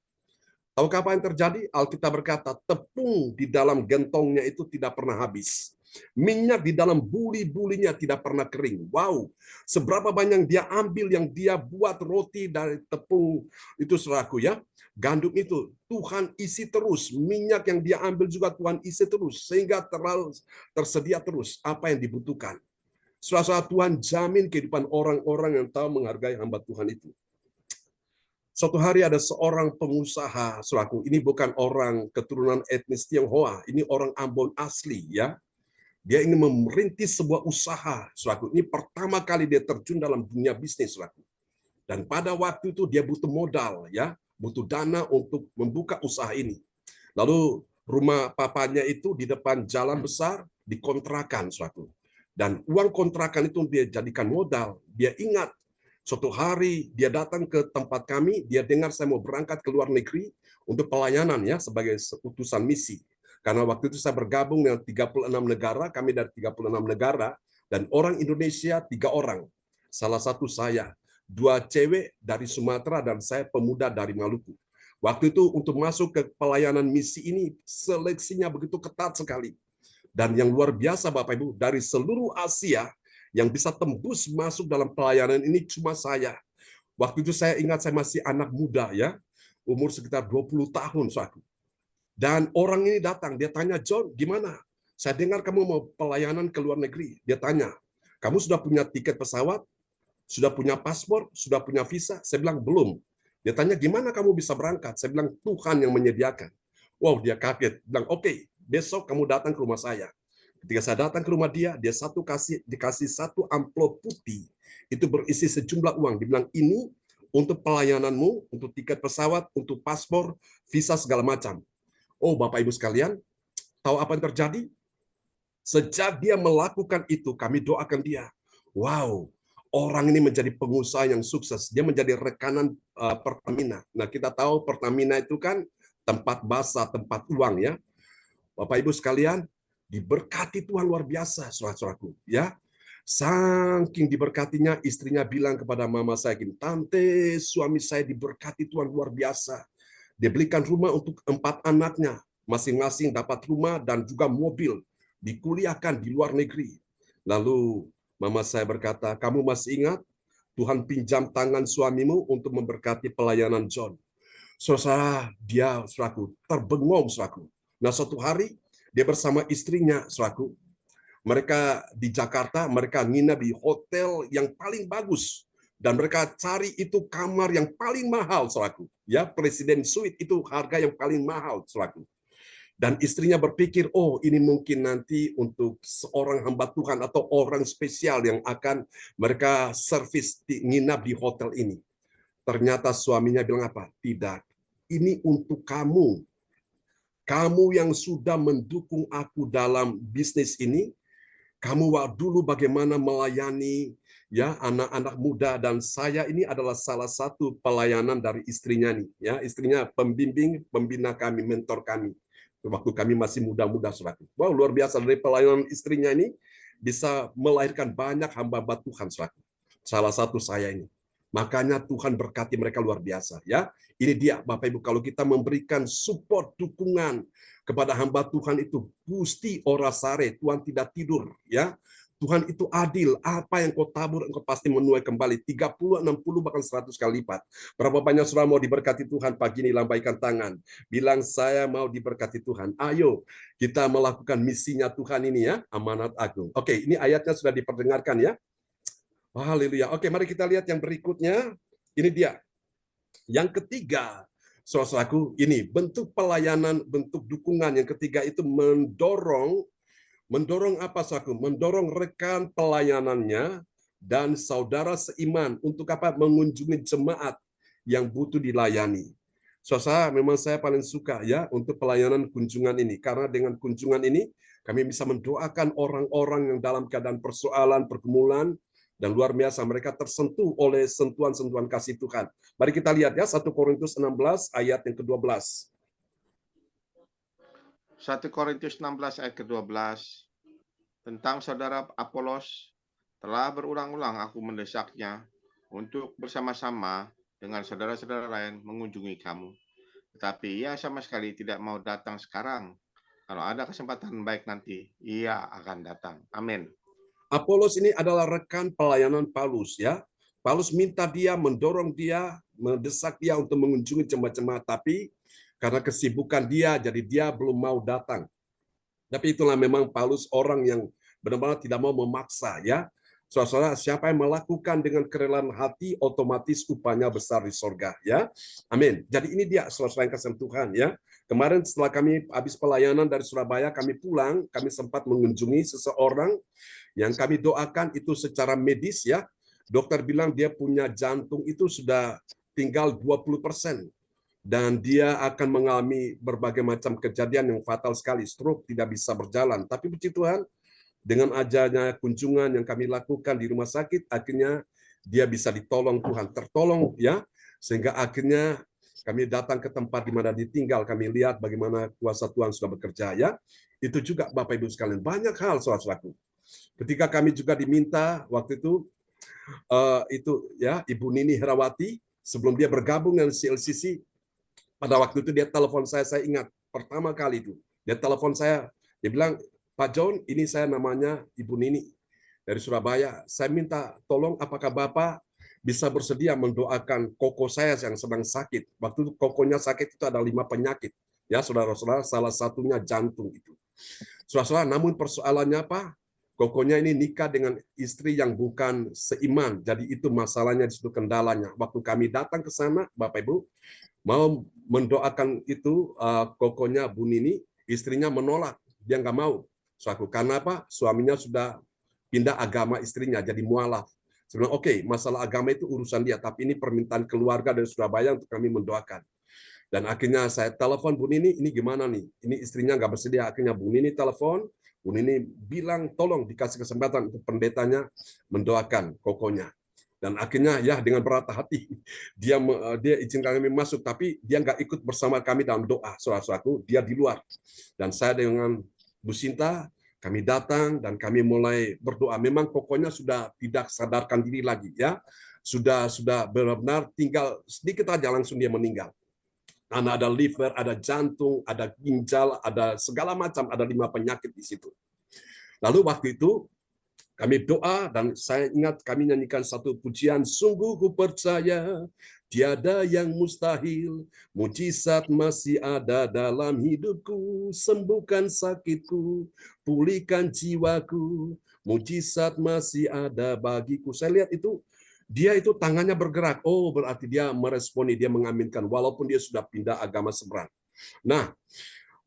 Tahukah apa yang terjadi? Alkitab berkata, tepung di dalam gentongnya itu tidak pernah habis. Minyak di dalam buli-bulinya tidak pernah kering. Wow, seberapa banyak dia ambil yang dia buat roti dari tepung itu saudaraku ya. Gandum itu Tuhan isi terus, minyak yang dia ambil juga Tuhan isi terus sehingga terlalu tersedia terus apa yang dibutuhkan. Saudara, Tuhan jamin kehidupan orang-orang yang tahu menghargai hamba Tuhan itu. Suatu hari ada seorang pengusaha, saudaraku, ini bukan orang keturunan etnis Tionghoa, ini orang Ambon asli ya. Dia ingin merintis sebuah usaha, saudaraku. Ini pertama kali dia terjun dalam dunia bisnis, saudaraku. Dan pada waktu itu dia butuh modal ya, butuh dana untuk membuka usaha ini. Lalu rumah papanya itu di depan jalan besar dikontrakan, saudaraku. Dan uang kontrakan itu dia jadikan modal. Dia ingat suatu hari dia datang ke tempat kami, dia dengar saya mau berangkat ke luar negeri untuk pelayanan ya sebagai utusan misi. Karena waktu itu saya bergabung dengan 36 negara, kami dari 36 negara, dan orang Indonesia 3 orang. Salah satu saya, 2 cewek dari Sumatera, dan saya pemuda dari Maluku. Waktu itu untuk masuk ke pelayanan misi ini, seleksinya begitu ketat sekali. Dan yang luar biasa Bapak Ibu, dari seluruh Asia, yang bisa tembus masuk dalam pelayanan ini cuma saya. Waktu itu saya ingat saya masih anak muda ya, umur sekitar 20 tahun saudaraku. Dan orang ini datang, dia tanya, "John, gimana? Saya dengar kamu mau pelayanan ke luar negeri." Dia tanya, "Kamu sudah punya tiket pesawat? Sudah punya paspor? Sudah punya visa?" Saya bilang, "Belum." Dia tanya, "Gimana kamu bisa berangkat?" Saya bilang, "Tuhan yang menyediakan." Wow, dia kaget. Bilang, "Oke, besok kamu datang ke rumah saya." Ketika saya datang ke rumah dia dikasih 1 amplop putih. Itu berisi sejumlah uang. Dibilang, "Ini untuk pelayananmu, untuk tiket pesawat, untuk paspor, visa segala macam." Oh, Bapak Ibu sekalian, tahu apa yang terjadi? Sejak dia melakukan itu, kami doakan dia. Wow, orang ini menjadi pengusaha yang sukses. Dia menjadi rekanan Pertamina. Nah, kita tahu Pertamina itu kan tempat basa, tempat uang ya. Bapak Ibu sekalian, diberkati Tuhan luar biasa, saudara-saudaraku. Ya, saking diberkatinya, istrinya bilang kepada mama saya gini, "Tante, suami saya diberkati Tuhan luar biasa. Dia belikan rumah untuk 4 anaknya, masing-masing dapat rumah dan juga mobil, dikuliahkan di luar negeri." Lalu mama saya berkata, "Kamu masih ingat Tuhan pinjam tangan suamimu untuk memberkati pelayanan John." Saudara, dia saudaraku terbengong saudaraku. Nah, suatu hari dia bersama istrinya saudaraku. Mereka di Jakarta, mereka nginap di hotel yang paling bagus. Dan mereka cari itu kamar yang paling mahal, saudaraku. Ya, Presiden Suite itu harga yang paling mahal, saudaraku. Dan istrinya berpikir, oh ini mungkin nanti untuk seorang hamba Tuhan atau orang spesial yang akan mereka servis nginap di hotel ini. Ternyata suaminya bilang apa? Tidak, ini untuk kamu. Kamu yang sudah mendukung aku dalam bisnis ini, kamu dulu bagaimana melayani ya anak-anak muda, dan saya ini adalah salah satu pelayanan dari istrinya nih ya, istrinya pembimbing, pembina kami, mentor kami waktu kami masih muda-muda saudara. Wow, luar biasa, dari pelayanan istrinya ini bisa melahirkan banyak hamba-hamba Tuhan saudara. Salah satu saya ini. Makanya Tuhan berkati mereka luar biasa ya. Ini dia Bapak Ibu, kalau kita memberikan support, dukungan kepada hamba Tuhan itu gusti ora sare, Tuhan tidak tidur ya. Tuhan itu adil, apa yang kau tabur engkau pasti menuai kembali 30, 60 bahkan 100 kali lipat. Berapa banyak saudara mau diberkati Tuhan pagi ini? Lambaikan tangan, bilang saya mau diberkati Tuhan. Ayo kita melakukan misinya Tuhan ini ya, amanat agung. Oke, ini ayatnya sudah diperdengarkan ya. Haleluya. Oke, mari kita lihat yang berikutnya. Ini dia. Yang ketiga, saudaraku, ini bentuk pelayanan, bentuk dukungan. Yang ketiga itu mendorong apa, saudaraku? Mendorong rekan pelayanannya dan saudara seiman untuk apa? Mengunjungi jemaat yang butuh dilayani. Saudara, memang saya paling suka ya untuk pelayanan kunjungan ini, karena dengan kunjungan ini kami bisa mendoakan orang-orang yang dalam keadaan persoalan, pergumulan, dan luar biasa mereka tersentuh oleh sentuhan-sentuhan kasih Tuhan. Mari kita lihat ya 1 Korintus 16 ayat yang ke-12. 1 Korintus 16 ayat ke-12. Tentang saudara Apolos, telah berulang-ulang aku mendesaknya untuk bersama-sama dengan saudara-saudara lain mengunjungi kamu. Tetapi ia sama sekali tidak mau datang sekarang, Kalau ada kesempatan baik nanti, ia akan datang. Amin. Apolos ini adalah rekan pelayanan Paulus ya. Paulus minta dia, mendorong dia, mendesak dia untuk mengunjungi jemaat-jemaat, tapi karena kesibukan dia, jadi dia belum mau datang. Tapi itulah memang Paulus orang yang benar-benar tidak mau memaksa ya. Saudara, siapa yang melakukan dengan kerelaan hati, otomatis upahnya besar di sorga ya. Amin. Jadi ini dia saudara yang kasih Tuhan ya. Kemarin setelah kami habis pelayanan dari Surabaya, kami pulang, kami sempat mengunjungi seseorang yang kami doakan itu secara medis ya. Dokter bilang dia punya jantung itu sudah tinggal 20%. Dan dia akan mengalami berbagai macam kejadian yang fatal sekali. Stroke, tidak bisa berjalan. Tapi puji Tuhan, dengan adanya kunjungan yang kami lakukan di rumah sakit, akhirnya dia bisa ditolong Tuhan. Tertolong ya, sehingga akhirnya kami datang ke tempat di mana ditinggal. Kami lihat bagaimana kuasa Tuhan sudah bekerja ya. Itu juga Bapak Ibu sekalian. Banyak hal saudara-saudaraku. Ketika kami juga diminta waktu itu ya Ibu Nini Herawati sebelum dia bergabung dengan CLCC, pada waktu itu dia telepon saya ingat pertama kali itu dia telepon saya, dia bilang, Pak John, ini saya namanya Ibu Nini dari Surabaya, saya minta tolong apakah Bapak bisa bersedia mendoakan koko saya yang sedang sakit. Waktu itu kokonya sakit itu ada 5 penyakit ya saudara-saudara, salah satunya jantung itu. Saudara-saudara, namun persoalannya apa? Kokonya ini nikah dengan istri yang bukan seiman. Jadi itu masalahnya, di situ kendalanya. Waktu kami datang ke sana, Bapak Ibu, mau mendoakan itu kokonya Bu Nini, istrinya menolak. Dia nggak mau. Suatu karena apa? Suaminya sudah pindah agama istrinya, jadi mualaf. Saya bilang, oke, masalah agama itu urusan dia, tapi ini permintaan keluarga dari Surabaya untuk kami mendoakan. Dan akhirnya saya telepon Bu Nini, ini gimana nih? Ini istrinya nggak bersedia. Akhirnya Bu Nini telepon, Bu Nini bilang tolong dikasih kesempatan untuk pendetanya mendoakan kokonya. Dan akhirnya ya dengan berat hati dia izinkan kami masuk, tapi dia nggak ikut bersama kami dalam doa. Saudara-saudaraku, dia di luar. Dan saya dengan Bu Sinta, kami datang dan kami mulai berdoa. Memang kokonya sudah tidak sadarkan diri lagi ya. Sudah benar-benar tinggal sedikit aja langsung dia meninggal. Karena ada liver, ada jantung, ada ginjal, ada segala macam, ada 5 penyakit di situ. Lalu waktu itu kami doa dan saya ingat kami nyanyikan satu pujian, sungguh ku percaya tiada yang mustahil, mujizat masih ada dalam hidupku, sembuhkan sakitku, pulihkan jiwaku, mujizat masih ada bagiku. Saya lihat itu dia itu tangannya bergerak. Oh, berarti dia meresponi, dia mengaminkan walaupun dia sudah pindah agama seberang. Nah,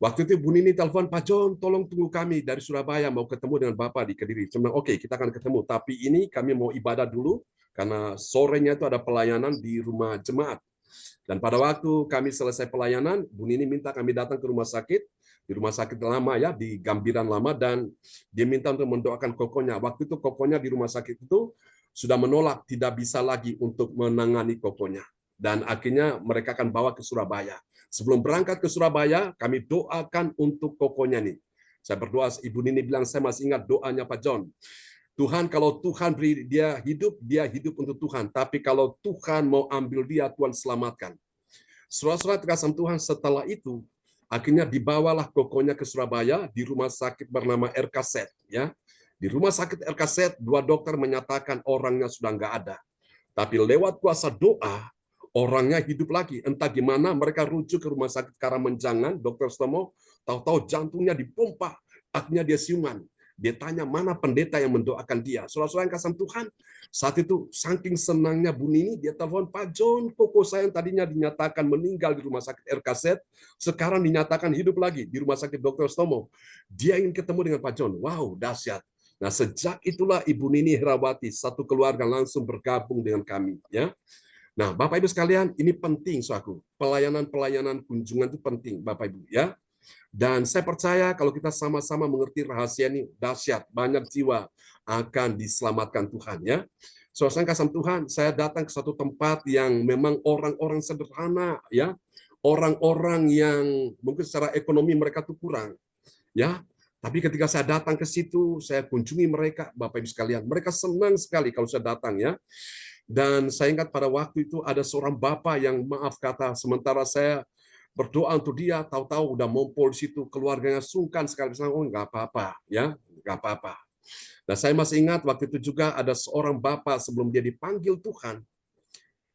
waktu itu Bu Nini telepon, Pak John, tolong tunggu kami dari Surabaya, mau ketemu dengan Bapak di Kediri. Saya bilang, oke, kita akan ketemu. Tapi ini kami mau ibadah dulu, karena sorenya itu ada pelayanan di rumah jemaat. Dan pada waktu kami selesai pelayanan, Bu Nini minta kami datang ke rumah sakit, di rumah sakit lama ya, di Gambiran lama, dan dia minta untuk mendoakan kokonya. Waktu itu kokonya di rumah sakit itu sudah menolak, tidak bisa lagi untuk menangani kokonya. Dan akhirnya mereka akan bawa ke Surabaya. Sebelum berangkat ke Surabaya, kami doakan untuk kokonya nih. Saya berdoa, Ibu Nini bilang, saya masih ingat doanya Pak John. Tuhan, kalau Tuhan beri dia hidup untuk Tuhan. Tapi kalau Tuhan mau ambil dia, Tuhan selamatkan. Saudara-saudara terkasih Tuhan, setelah itu, akhirnya dibawalah kokonya ke Surabaya di rumah sakit bernama RKZ. Ya. Di rumah sakit RKZ, 2 dokter menyatakan orangnya sudah nggak ada. Tapi lewat kuasa doa, orangnya hidup lagi. Entah gimana mereka rujuk ke rumah sakit Karamenjangan, Dr. Stomo, tahu-tahu jantungnya dipompa, akhirnya dia siuman. Dia tanya mana pendeta yang mendoakan dia. Saudara-saudara yang kasih Tuhan, saat itu saking senangnya Bu Nini, dia telepon, Pak John, koko saya yang tadinya dinyatakan meninggal di rumah sakit RKZ, sekarang dinyatakan hidup lagi di rumah sakit Dr. Stomo. Dia ingin ketemu dengan Pak John. Wow, dahsyat. Nah, sejak itulah Ibu Nini Herawati, satu keluarga langsung bergabung dengan kami. Ya. Nah, Bapak Ibu sekalian, ini penting, saudaraku. Pelayanan kunjungan itu penting, Bapak Ibu. Ya. Dan saya percaya kalau kita sama-sama mengerti rahasia ini, dahsyat, banyak jiwa akan diselamatkan Tuhan. Ya. Saudara kasih Tuhan, saya datang ke satu tempat yang memang orang-orang sederhana, ya, orang-orang yang mungkin secara ekonomi mereka tuh kurang. Ya. Tapi ketika saya datang ke situ, saya kunjungi mereka, Bapak Ibu sekalian. Mereka senang sekali kalau saya datang ya. Dan saya ingat pada waktu itu ada seorang bapak yang maaf kata, sementara saya berdoa untuk dia, tahu-tahu udah mompol di situ, keluarganya sungkan sekali, bilang, oh nggak apa-apa, ya, nggak apa-apa. Nah, saya masih ingat waktu itu juga ada seorang bapak sebelum dia dipanggil Tuhan,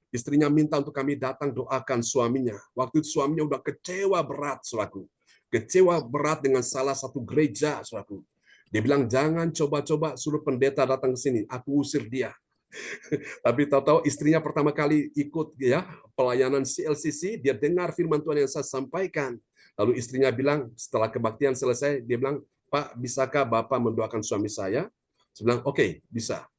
istrinya minta untuk kami datang doakan suaminya. Waktu itu suaminya udah kecewa berat, saudaraku. Kecewa berat dengan salah satu gereja, saudaraku. Dia bilang, jangan coba-coba suruh pendeta datang ke sini, aku usir dia. Tapi tahu-tahu istrinya pertama kali ikut ya pelayanan CLCC, dia dengar firman Tuhan yang saya sampaikan. Lalu istrinya bilang, setelah kebaktian selesai, dia bilang, Pak, bisakah Bapak mendoakan suami saya? Saya bilang, oke, bisa.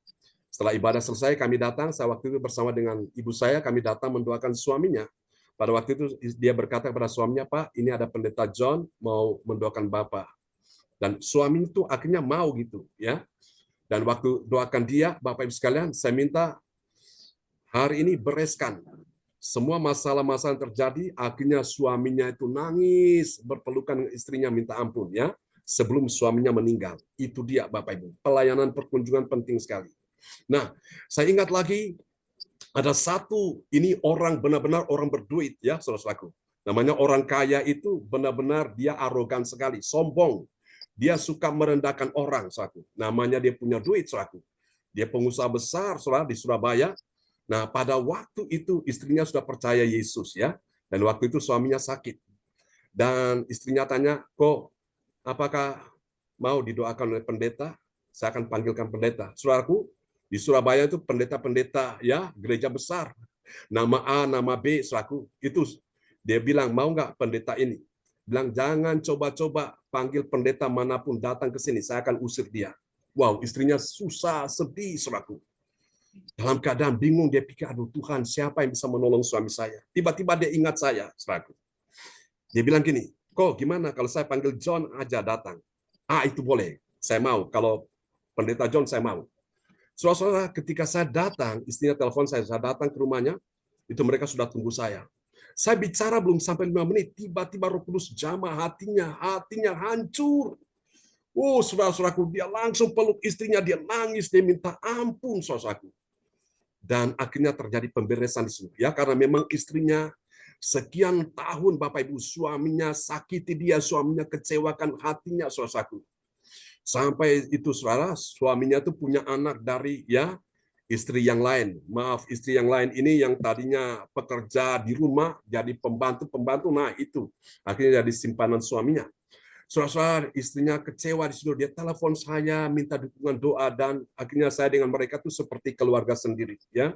Setelah ibadah selesai, kami datang. Saya waktu itu bersama dengan ibu saya, kami datang mendoakan suaminya. Pada waktu itu dia berkata kepada suaminya, Pak, ini ada pendeta John mau mendoakan Bapak. Dan suami itu akhirnya mau gitu, ya. Dan waktu doakan dia, Bapak Ibu sekalian, saya minta hari ini bereskan semua masalah-masalah yang terjadi. Akhirnya suaminya itu nangis, berpelukan dengan istrinya minta ampun, ya, sebelum suaminya meninggal. Itu dia, Bapak Ibu. Pelayanan perkunjungan penting sekali. Nah, saya ingat lagi ada satu, ini orang benar-benar orang berduit, ya, saudaraku. Namanya orang kaya itu benar-benar dia arogan sekali, sombong. Dia suka merendahkan orang, saudaraku. Namanya dia punya duit, saudaraku. Dia pengusaha besar, saudara, di Surabaya. Nah, pada waktu itu istrinya sudah percaya Yesus, ya. Dan waktu itu suaminya sakit. Dan istrinya tanya, kok apakah mau didoakan oleh pendeta? Saya akan panggilkan pendeta. Saudaraku, di Surabaya itu pendeta-pendeta, ya, gereja besar. Nama A, nama B, saudaraku. Itu dia bilang, mau nggak pendeta ini? Bilang, jangan coba-coba panggil pendeta manapun datang ke sini, saya akan usir dia. Wow, istrinya susah, sedih, saudaraku. Dalam keadaan bingung, dia pikir, aduh Tuhan, siapa yang bisa menolong suami saya? Tiba-tiba dia ingat saya, saudaraku. Dia bilang gini, kok gimana kalau saya panggil John aja datang? Ah, itu boleh, saya mau. Kalau pendeta John, saya mau. Saudara-saudara, ketika saya datang, istrinya telepon saya datang ke rumahnya, itu mereka sudah tunggu saya. Saya bicara belum sampai 5 menit, tiba-tiba Roh Kudus jamah hatinya hancur. Oh, saudara-saudaraku, dia langsung peluk istrinya, dia nangis, dia minta ampun, saudaraku. Dan akhirnya terjadi pemberesan di sini. Ya, karena memang istrinya sekian tahun, Bapak Ibu, suaminya sakiti dia, suaminya kecewakan hatinya, saudaraku. Sampai itu, saudara, suaminya tuh punya anak dari ya istri yang lain. Maaf, istri yang lain ini yang tadinya pekerja di rumah jadi pembantu. Nah, itu akhirnya jadi simpanan suaminya. Saudara-saudara, istrinya kecewa di situ. Dia telepon saya, minta dukungan doa, dan akhirnya saya dengan mereka tuh seperti keluarga sendiri. Ya,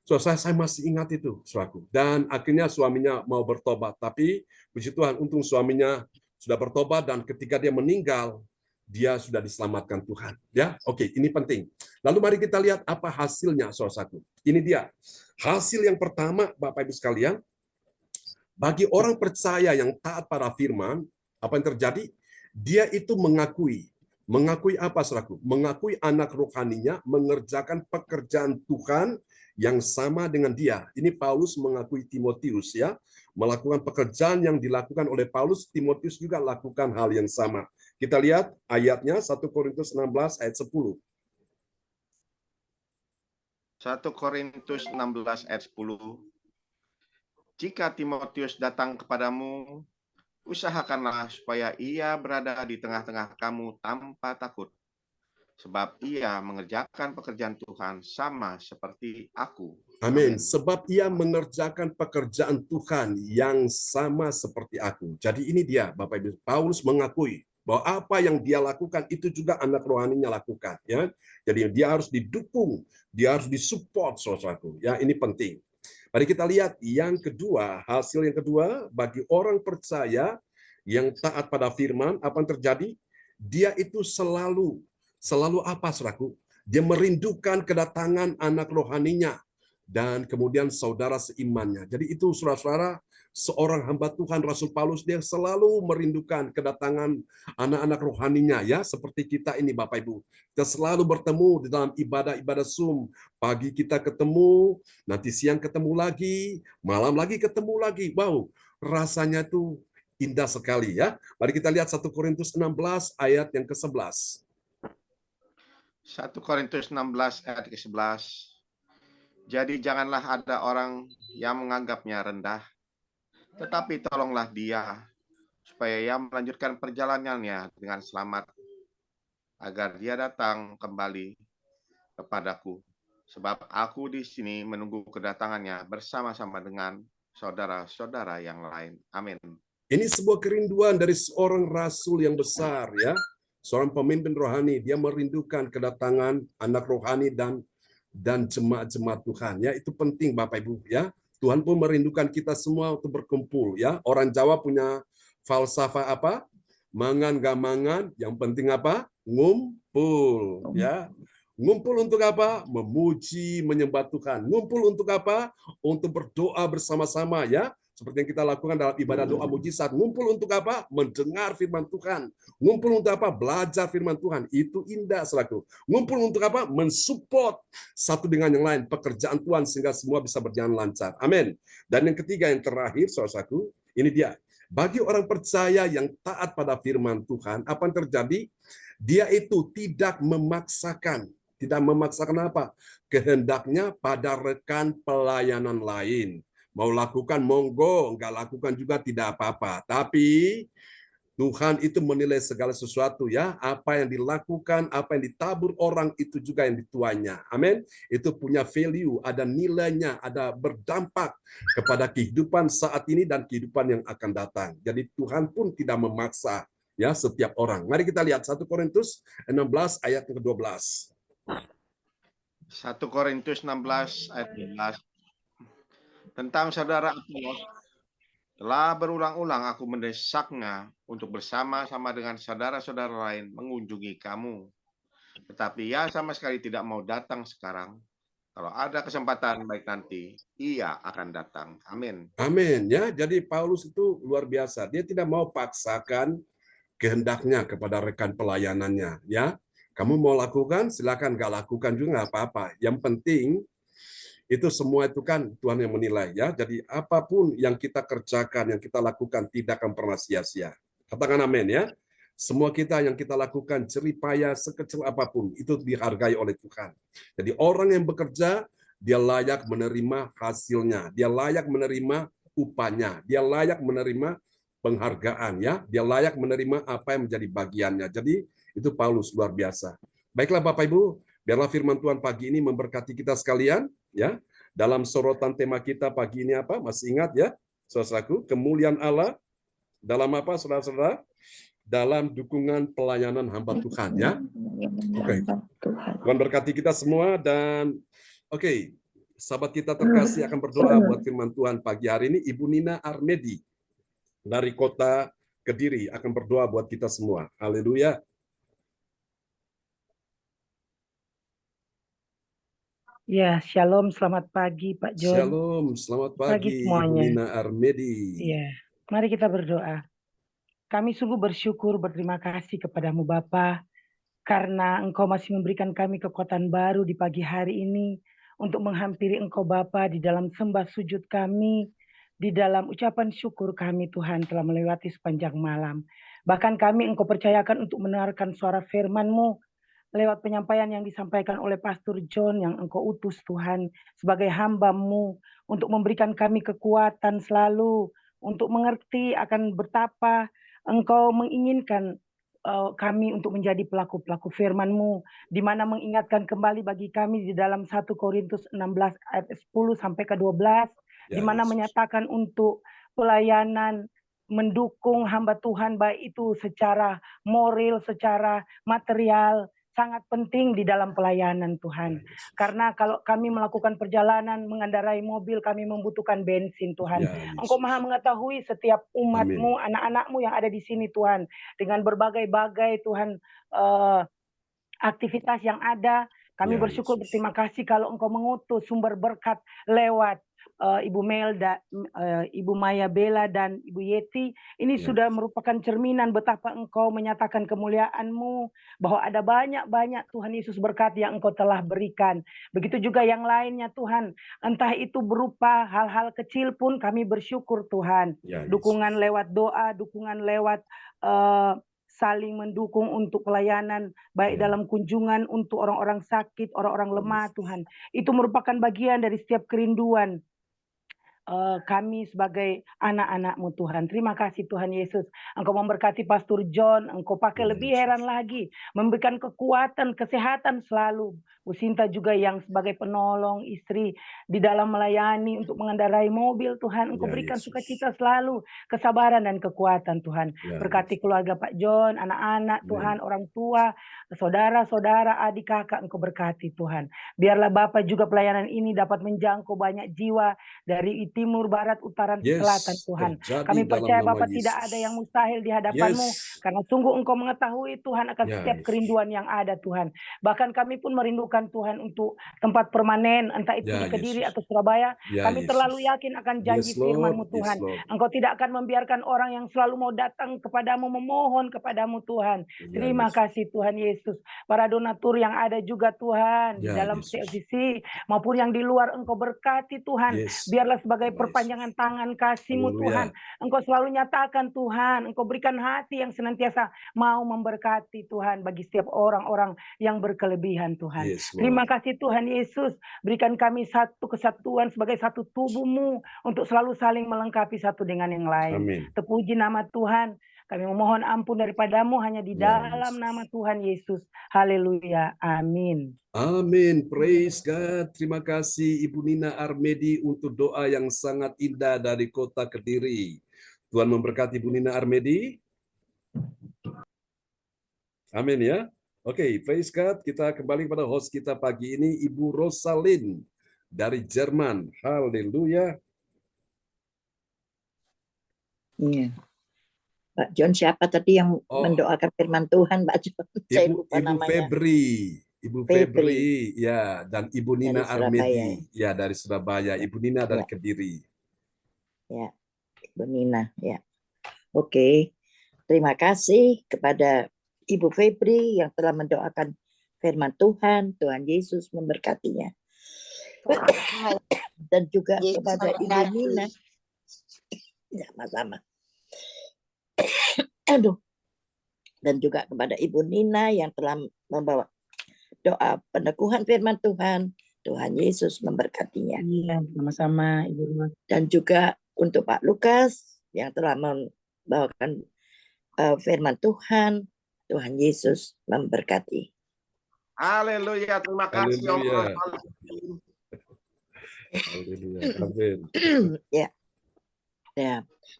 saudara, saya masih ingat itu, saudaraku. Dan akhirnya suaminya mau bertobat, tapi puji Tuhan, untung suaminya sudah bertobat, dan ketika dia meninggal, dia sudah diselamatkan Tuhan. Ya, oke, ini penting. Lalu mari kita lihat apa hasilnya, saudaraku. Ini dia. Hasil yang pertama, Bapak Ibu sekalian, bagi orang percaya yang taat pada firman, apa yang terjadi? Dia itu mengakui apa, saudaraku? Mengakui anak rohaninya mengerjakan pekerjaan Tuhan yang sama dengan dia. Ini Paulus mengakui Timotius, ya, melakukan pekerjaan yang dilakukan oleh Paulus. Timotius juga lakukan hal yang sama. Kita lihat ayatnya 1 Korintus 16 ayat 10. 1 Korintus 16 ayat 10. Jika Timotius datang kepadamu, usahakanlah supaya ia berada di tengah-tengah kamu tanpa takut, sebab ia mengerjakan pekerjaan Tuhan sama seperti aku. Amin. Sebab ia mengerjakan pekerjaan Tuhan yang sama seperti aku. Jadi ini dia, Bapak Ibu. Paulus mengakui bahwa apa yang dia lakukan itu juga anak rohaninya lakukan. Ya, jadi dia harus didukung, dia harus disupport, saudaraku. Ya, ini penting. Mari kita lihat yang kedua, hasil yang kedua bagi orang percaya yang taat pada firman, apa yang terjadi? Dia itu selalu apa, saudaraku? Dia merindukan kedatangan anak rohaninya dan kemudian saudara seimannya. Jadi itu, saudara-saudara, seorang hamba Tuhan Rasul Paulus, dia selalu merindukan kedatangan anak-anak rohaninya, ya, seperti kita ini, Bapak Ibu. Kita selalu bertemu di dalam ibadah-ibadah Zoom. Pagi kita ketemu, nanti siang ketemu lagi, malam lagi ketemu lagi. Wow, rasanya tuh indah sekali, ya. Mari kita lihat 1 Korintus 16 ayat yang ke-11. 1 Korintus 16 ayat ke-11. Jadi janganlah ada orang yang menganggapnya rendah, Tetapi tolonglah dia supaya ia melanjutkan perjalanannya dengan selamat, agar dia datang kembali kepadaku. Sebab aku di sini menunggu kedatangannya bersama-sama dengan saudara-saudara yang lain. Amin. Ini sebuah kerinduan dari seorang rasul yang besar, ya, seorang pemimpin rohani. Dia merindukan kedatangan anak rohani dan jemaat-jemaat Tuhan. Ya, itu penting Bapak Ibu. Ya, Tuhan pun merindukan kita semua untuk berkumpul. Ya, orang Jawa punya falsafah apa? Mangan gak mangan, yang penting apa? Ngumpul. Ya, ngumpul untuk apa? Memuji, menyembah Tuhan. Ngumpul untuk apa? Untuk berdoa bersama-sama, ya. Seperti yang kita lakukan dalam ibadah doa mujizat. Ngumpul untuk apa? Mendengar firman Tuhan. Ngumpul untuk apa? Belajar firman Tuhan. Itu indah, saudaraku. Ngumpul untuk apa? Mensupport satu dengan yang lain pekerjaan Tuhan sehingga semua bisa berjalan lancar. Amin. Dan yang ketiga, yang terakhir, saudaraku, ini dia. Bagi orang percaya yang taat pada firman Tuhan, apa yang terjadi? Dia itu tidak memaksakan. Tidak memaksakan apa? Kehendaknya pada rekan pelayanan lain. Mau lakukan, monggo. Enggak lakukan juga tidak apa-apa. Tapi Tuhan itu menilai segala sesuatu, ya. Apa yang dilakukan, apa yang ditabur orang, itu juga yang dituainya. Amin. Itu punya value, ada nilainya, ada berdampak kepada kehidupan saat ini dan kehidupan yang akan datang. Jadi Tuhan pun tidak memaksa, ya, setiap orang. Mari kita lihat 1 Korintus 16 ayat ke-12. 1 Korintus 16 ayat 12. Tentang saudara Apolos, telah berulang-ulang aku mendesaknya untuk bersama-sama dengan saudara-saudara lain mengunjungi kamu. Tetapi ia sama sekali tidak mau datang sekarang. Kalau ada kesempatan baik nanti, ia akan datang. Amin. Amin, ya. Jadi Paulus itu luar biasa. Dia tidak mau paksakan kehendaknya kepada rekan pelayanannya, ya. Kamu mau lakukan, silakan. Nggak lakukan juga nggak apa-apa. Yang penting itu semua itu kan Tuhan yang menilai, ya. Jadi apapun yang kita kerjakan, yang kita lakukan tidak akan pernah sia-sia. Katakan amin, ya. Semua kita yang kita lakukan jeripaya sekecil apapun itu dihargai oleh Tuhan. Jadi orang yang bekerja dia layak menerima hasilnya, dia layak menerima upahnya, dia layak menerima penghargaan, ya. Dia layak menerima apa yang menjadi bagiannya. Jadi itu Paulus luar biasa. Baiklah Bapak Ibu, biarlah firman Tuhan pagi ini memberkati kita sekalian, ya. Dalam sorotan tema kita pagi ini apa? Masih ingat, ya, saudaraku, kemuliaan Allah dalam apa, saudara-saudara? Dalam dukungan pelayanan hamba Tuhan, ya. Oke. Tuhan berkati kita semua dan oke, sahabat kita terkasih akan berdoa buat firman Tuhan pagi hari ini. Ibu Nina Armedi dari kota Kediri akan berdoa buat kita semua. Haleluya. Ya, shalom, selamat pagi Pak John. Shalom, selamat pagi Ibu semuanya. Nina Armedi. Ya, mari kita berdoa. Kami sungguh bersyukur, berterima kasih kepadamu Bapa, karena Engkau masih memberikan kami kekuatan baru di pagi hari ini untuk menghampiri Engkau Bapa di dalam sembah sujud kami, di dalam ucapan syukur kami Tuhan telah melewati sepanjang malam. Bahkan kami Engkau percayakan untuk mendengarkan suara firman-Mu lewat penyampaian yang disampaikan oleh Pastor John yang Engkau utus Tuhan sebagai hamba-Mu untuk memberikan kami kekuatan selalu untuk mengerti akan betapa Engkau menginginkan kami untuk menjadi pelaku-pelaku firman-Mu, di mana mengingatkan kembali bagi kami di dalam 1 Korintus 16 ayat 10 sampai ke 12, di mana menyatakan untuk pelayanan mendukung hamba Tuhan baik itu secara moral, secara material, sangat penting di dalam pelayanan Tuhan. Karena kalau kami melakukan perjalanan, mengendarai mobil, kami membutuhkan bensin Tuhan. Engkau Maha mengetahui setiap umat-Mu, anak-anak-Mu yang ada di sini Tuhan. Dengan berbagai-bagai Tuhan aktivitas yang ada, kami bersyukur berterima kasih kalau Engkau mengutus sumber berkat lewat Ibu Melda, Ibu Maya Bella dan Ibu Yeti. Ini sudah merupakan cerminan betapa Engkau menyatakan kemuliaan-Mu, bahwa ada banyak-banyak Tuhan Yesus berkat yang Engkau telah berikan. Begitu juga yang lainnya Tuhan, entah itu berupa hal-hal kecil pun kami bersyukur Tuhan. Dukungan lewat doa, dukungan lewat saling mendukung untuk pelayanan, baik dalam kunjungan untuk orang-orang sakit, orang-orang lemah Tuhan. Itu merupakan bagian dari setiap kerinduan kami sebagai anak-anak-Mu Tuhan. Terima kasih Tuhan Yesus. Engkau memberkati Pastor John, Engkau pakai Ya, lebih Yesus. heran lagi, memberikan kekuatan, kesehatan selalu. Bu Sinta juga yang sebagai penolong istri di dalam melayani untuk mengendarai mobil Tuhan. Engkau Ya, berikan Yesus. sukacita selalu, kesabaran dan kekuatan Tuhan. Ya, Berkati keluarga Pak John, anak-anak Amin. Tuhan, orang tua, saudara-saudara, adik kakak, Engkau berkati Tuhan. Biarlah Bapak juga pelayanan ini dapat menjangkau banyak jiwa dari timur, barat, utara, selatan Yes, Tuhan. terjadi Kami dalam percaya nama Bapak tidak ada yang Yesus. mustahil di hadapan-Mu, Yes. karena sungguh Engkau mengetahui Tuhan akan Ya, setiap Yesus. kerinduan yang ada Tuhan. Bahkan kami pun merindukan Tuhan untuk tempat permanen, entah itu Ya, di Kediri Yesus. atau Surabaya. Ya, Kami Yesus. terlalu yakin akan janji Yes, Lord. firman-Mu Yes, Tuhan. Lord. Engkau tidak akan membiarkan orang yang selalu mau datang kepadamu, memohon kepadamu Tuhan. Ya, Terima Yesus. kasih Tuhan Yesus. Para donatur yang ada juga Tuhan, di Ya, dalam Yesus. CLCC maupun yang di luar, Engkau berkati Tuhan. Yes. Biarlah sebagai Nama perpanjangan Yesus. tangan kasih-Mu Tuhan. Haleluya. Engkau selalu nyatakan Tuhan. Engkau berikan hati yang senantiasa mau memberkati Tuhan bagi setiap orang-orang yang berkelebihan Tuhan. Yes, Terima Lord. kasih Tuhan Yesus. Berikan kami satu kesatuan sebagai satu tubuh-Mu untuk selalu saling melengkapi satu dengan yang lain. Amin. Terpuji nama Tuhan. Kami memohon ampun daripadamu hanya di Ya, dalam Yesus. nama Tuhan Yesus. Haleluya. Amin. Amin. Praise God. Terima kasih Ibu Nina Armedi untuk doa yang sangat indah dari kota Kediri. Tuhan memberkati Ibu Nina Armedi. Amin ya. Oke, praise God. Kita kembali pada host kita pagi ini, Ibu Rosalin dari Jerman. Haleluya. Iya. Pak John siapa tadi yang Oh, mendoakan firman Tuhan, Pak John? Saya lupa Ibu namanya. Febri. Ibu Febri. Febri, ya, dan Ibu Nina Dari Surabaya, Armedi, ya dari Surabaya. Ibu Nina dari Ya. Kediri. Ya, Ibu Nina, ya. Oke. Terima kasih kepada Ibu Febri yang telah mendoakan firman Tuhan. Tuhan Yesus memberkatinya. Dan juga kepada Ibu Nina. Sama-sama. Aduh. Dan juga kepada Ibu Nina yang telah membawa doa peneguhan firman Tuhan. Tuhan Yesus memberkatinya. Iya, sama-sama Ibu. Dan juga untuk Pak Lukas yang telah membawakan firman Tuhan. Tuhan Yesus memberkati. Haleluya, terima kasih Om Haleluya. Rosalin. Haleluya. Amin. Ya.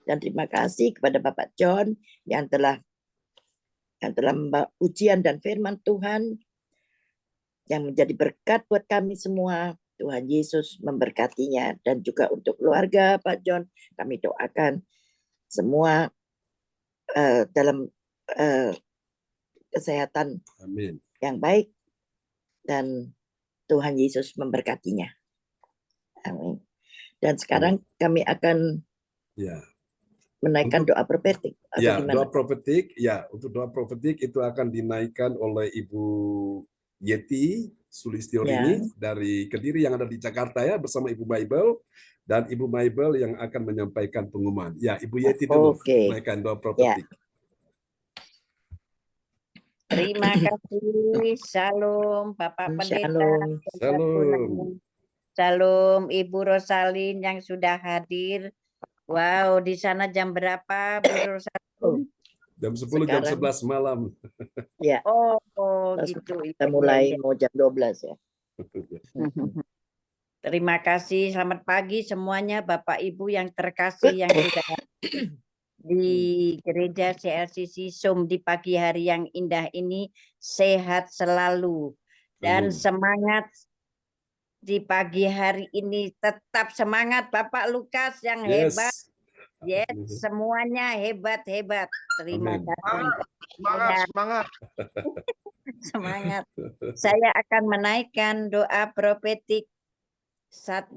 Dan terima kasih kepada Bapak John yang telah membawa ujian dan firman Tuhan yang menjadi berkat buat kami semua. Tuhan Yesus memberkatinya. Dan juga untuk keluarga Pak John, kami doakan semua dalam kesehatan Amin. yang baik. Dan Tuhan Yesus memberkatinya. Amin. Dan sekarang kami akan Ya. menaikkan doa profetik. Atau Ya, gimana? doa profetik, ya, untuk doa profetik itu akan dinaikkan oleh Ibu Yeti Sulistiorini dari Kediri yang ada di Jakarta ya, bersama Ibu Maibel, dan Ibu Maibel yang akan menyampaikan pengumuman. Ya, Ibu Yeti dulu menaikkan doa profetik. Terima kasih. Shalom Bapak Pendeta. Shalom. Shalom Ibu Rosalin yang sudah hadir. Wow, di sana jam berapa Bu Rosalin? Jam 10, jam 11 malam. Ya. Oh gitu. Kita mulai mau jam 12 ya. Terima kasih. Selamat pagi semuanya Bapak Ibu yang terkasih yang sudah di gereja CLCC SUM di pagi hari yang indah ini. Sehat selalu dan semangat di pagi hari ini. Tetap semangat Bapak Lukas yang hebat. Yes, semuanya hebat-hebat. Terima kasih. Semangat. Semangat. Saya akan menaikkan doa profetik 1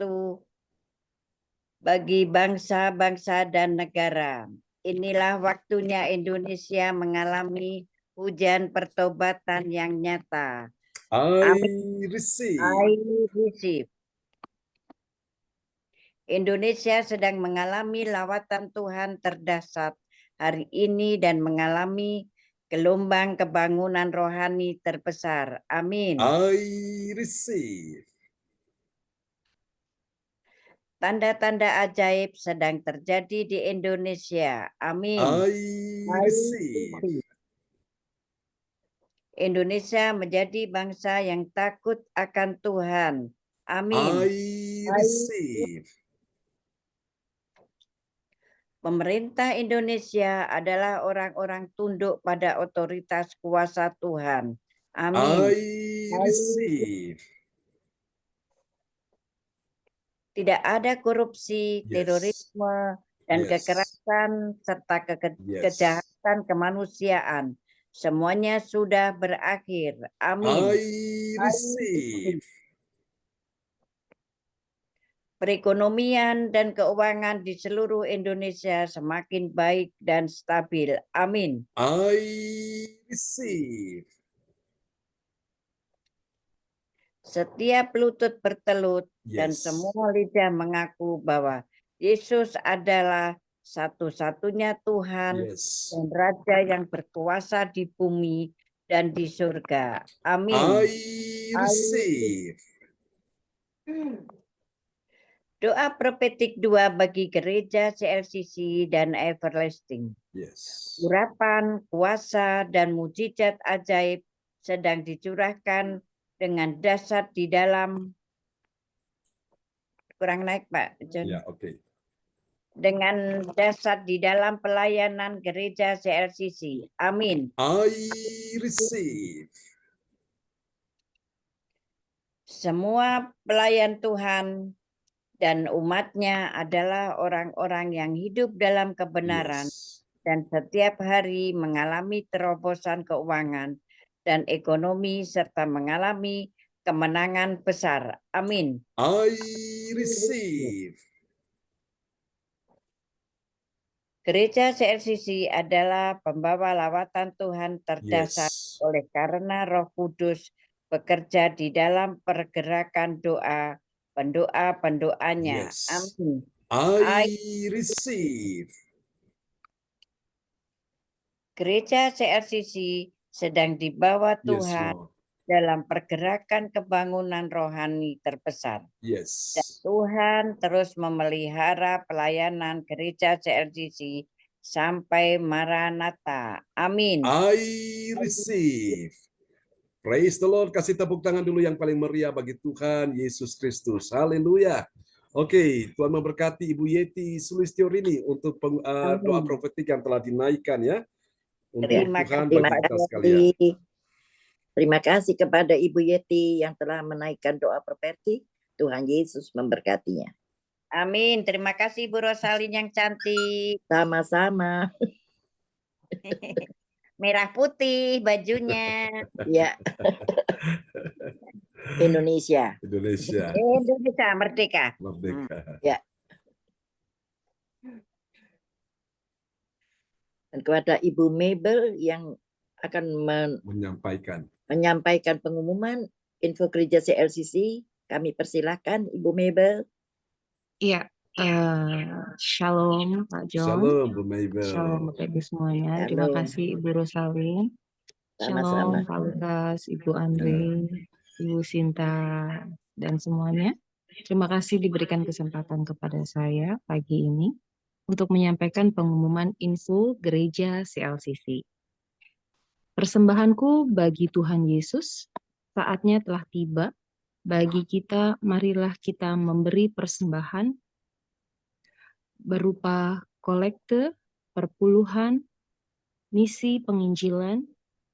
bagi bangsa-bangsa dan negara. Inilah waktunya Indonesia mengalami hujan pertobatan yang nyata. I receive. Indonesia sedang mengalami lawatan Tuhan terdahsyat hari ini dan mengalami gelombang kebangunan rohani terbesar. Amin. I receive. Tanda-tanda ajaib sedang terjadi di Indonesia. Amin. I receive. Indonesia menjadi bangsa yang takut akan Tuhan. Amin. I receive. Pemerintah Indonesia adalah orang-orang tunduk pada otoritas kuasa Tuhan. Amin. I receive. Tidak ada korupsi, Yes. terorisme, dan Yes. kekerasan serta Yes. kejahatan kemanusiaan. Semuanya sudah berakhir. Amin. I receive. Perekonomian dan keuangan di seluruh Indonesia semakin baik dan stabil. Amin. I receive. Setiap lutut bertelut dan Yes. semua lidah mengaku bahwa Yesus adalah satu-satunya Tuhan Yes. dan Raja yang berkuasa di bumi dan di surga. Amin. I receive. Doa profetik 2 bagi gereja CLCC dan Everlasting. Yes. Urapan, kuasa, dan mujizat ajaib sedang dicurahkan dengan dasar di dalam kurang naik Pak John. Ya, oke. Dengan dasar di dalam pelayanan gereja CLCC. Amin. I receive. Semua pelayan Tuhan dan umatnya adalah orang-orang yang hidup dalam kebenaran Yes. dan setiap hari mengalami terobosan keuangan dan ekonomi serta mengalami kemenangan besar. Amin. I receive. Gereja CLCC adalah pembawa lawatan Tuhan terdasar Yes. oleh karena Roh Kudus bekerja di dalam pergerakan doa pendoa-pendoanya. Yes. Amin. I receive. Gereja CLCC sedang dibawa Yes, Tuhan Lord. dalam pergerakan kebangunan rohani terbesar. Yes. Dan Tuhan terus memelihara pelayanan gereja CLCC sampai Maranatha. Amin. I receive. Praise the Lord. Kasih tepuk tangan dulu yang paling meriah bagi Tuhan Yesus Kristus. Haleluya. Oke, Tuhan memberkati Ibu Yeti Sulistiorini untuk doa Amin. profetik yang telah dinaikkan ya. Untuk Terima Tuhan kasih, bagi Terima kita sekalian. kasih. Terima kasih kepada Ibu Yeti yang telah menaikkan doa profetik. Tuhan Yesus memberkatinya. Amin. Terima kasih Bu Rosalin yang cantik. Sama-sama. Merah putih bajunya. Ya. Indonesia. Indonesia Indonesia merdeka. merdeka. Dan kepada Ibu Mabel yang akan menyampaikan pengumuman info gereja CLCC, kami persilahkan Ibu Mabel. Iya, Shalom Pak John, Shalom Bu Mabel. Shalom Bapak Ibu semuanya. Terima Shalom. kasih Ibu Rosalin, Sama-sama. Shalom Pak Lukas, Ibu Andre, Ibu Sinta, dan semuanya. Terima kasih diberikan kesempatan kepada saya pagi ini untuk menyampaikan pengumuman info gereja CLCC. Persembahanku bagi Tuhan Yesus, saatnya telah tiba. Bagi kita, marilah kita memberi persembahan berupa kolekte, perpuluhan, misi penginjilan,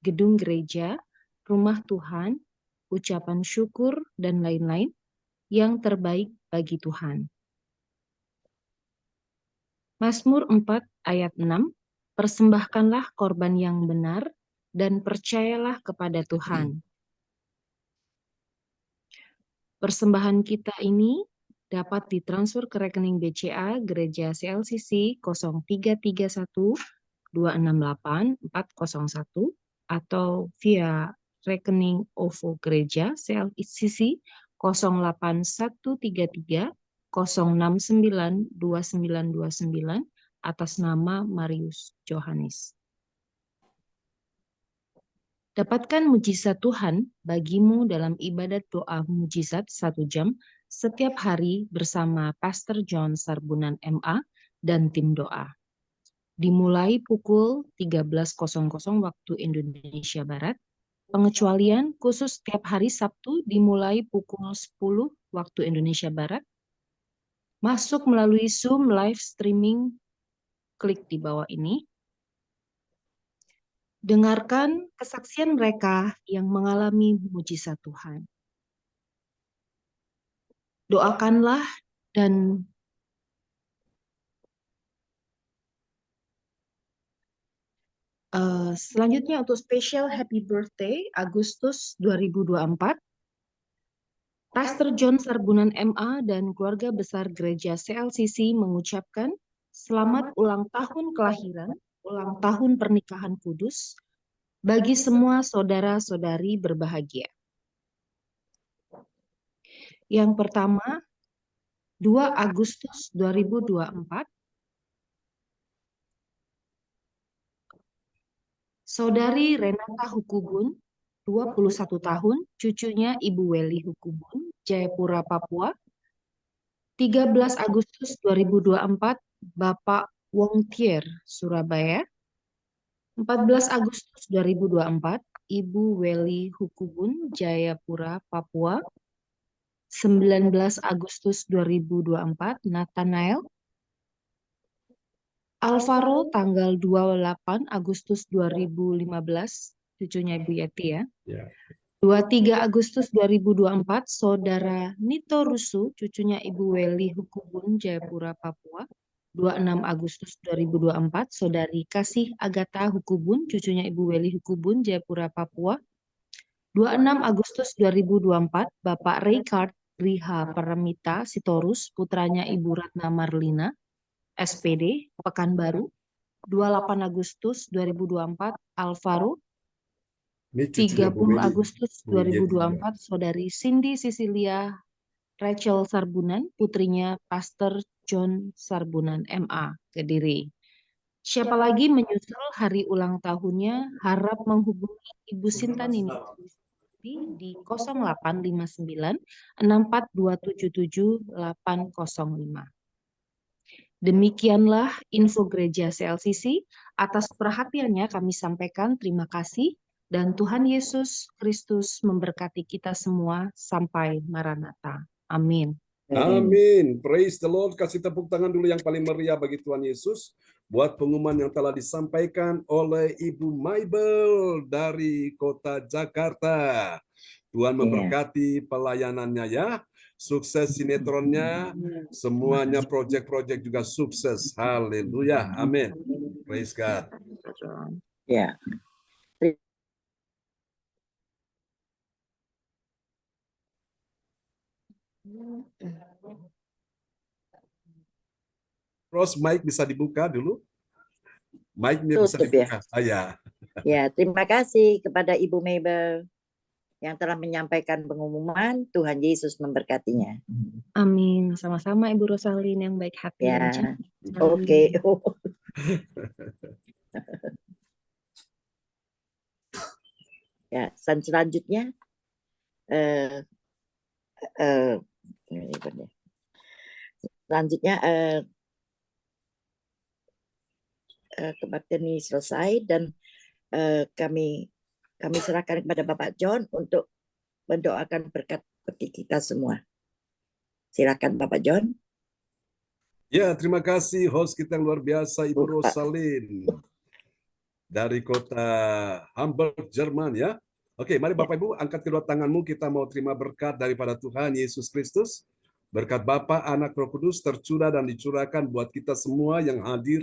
gedung gereja, rumah Tuhan, ucapan syukur, dan lain-lain yang terbaik bagi Tuhan. Mazmur 4 ayat 6, persembahkanlah korban yang benar dan percayalah kepada Tuhan. Persembahan kita ini dapat ditransfer ke rekening BCA Gereja CLCC 0331 268 401 atau via rekening OVO Gereja CLCC 08133 069 2929 atas nama Marius Johannes. Dapatkan mujizat Tuhan bagimu dalam ibadat doa mujizat 1 jam setiap hari bersama Pastor John Sarbunan MA dan tim doa. Dimulai pukul 13.00 waktu Indonesia Barat. Pengecualian khusus setiap hari Sabtu dimulai pukul 10 waktu Indonesia Barat. Masuk melalui Zoom live streaming, klik di bawah ini. Dengarkan kesaksian mereka yang mengalami mujizat Tuhan. Doakanlah dan selanjutnya untuk special happy birthday Agustus 2024, Pastor John Sarbunan MA dan keluarga besar gereja CLCC mengucapkan selamat ulang tahun kelahiran, ulang tahun pernikahan kudus bagi semua saudara-saudari berbahagia. Yang pertama, 2 Agustus 2024, Saudari Renata Hukubun, 21 tahun, cucunya Ibu Weli Hukubun, Jayapura, Papua. 13 Agustus 2024, Bapak Wong Tier, Surabaya. 14 Agustus 2024, Ibu Weli Hukubun, Jayapura, Papua. 19 Agustus 2024, Nathanael. Alvaro tanggal 28 Agustus 2015, cucunya Ibu Yeti ya. 23 Agustus 2024, Saudara Nito Rusu, cucunya Ibu Weli Hukubun, Jayapura, Papua. 26 Agustus 2024, Saudari Kasih Agatha Hukubun, cucunya Ibu Weli Hukubun, Jayapura, Papua. 26 Agustus 2024, Bapak Raycard Riha Paramita Sitorus, putranya Ibu Ratna Marlina, SPD, Pekanbaru. 28 Agustus 2024, Alvaro. 30 Agustus 2024, Saudari Cindy Cecilia Rachel Sarbunan, putrinya Pastor John Sarbunan MA, Kediri. Siapa lagi menyusul hari ulang tahunnya, harap menghubungi Ibu Sinta Nini di 0859 64277 805. Demikianlah info gereja CLCC. Atas perhatiannya kami sampaikan terima kasih dan Tuhan Yesus Kristus memberkati kita semua sampai Maranatha. Amin. Amin. Praise the Lord. Kasih tepuk tangan dulu yang paling meriah bagi Tuhan Yesus buat pengumuman yang telah disampaikan oleh Ibu Maibel dari Kota Jakarta. Tuhan memberkati pelayanannya ya. Sukses sinetronnya, semuanya proyek-proyek juga sukses. Haleluya. Amin. Praise God. Ya. Terus mic bisa dibuka dulu. Mic-nya bisa Tutup dibuka. ya. Ya, terima kasih kepada Ibu Mabel yang telah menyampaikan pengumuman. Tuhan Yesus memberkatinya. Amin. Sama-sama Ibu Rosalin yang baik hati. Ya, dan oke. Ya, selanjutnya kebaktian ini selesai dan kami serahkan kepada Bapak John untuk mendoakan berkat bagi kita semua. Silakan Bapak John. Ya, terima kasih host kita yang luar biasa Ibu Rosalin dari kota Hamburg, Jerman ya. Oke, mari Bapak Ibu angkat kedua tanganmu, kita mau terima berkat daripada Tuhan Yesus Kristus. Berkat Bapa, Anak, Roh Kudus tercurah dan dicurahkan buat kita semua yang hadir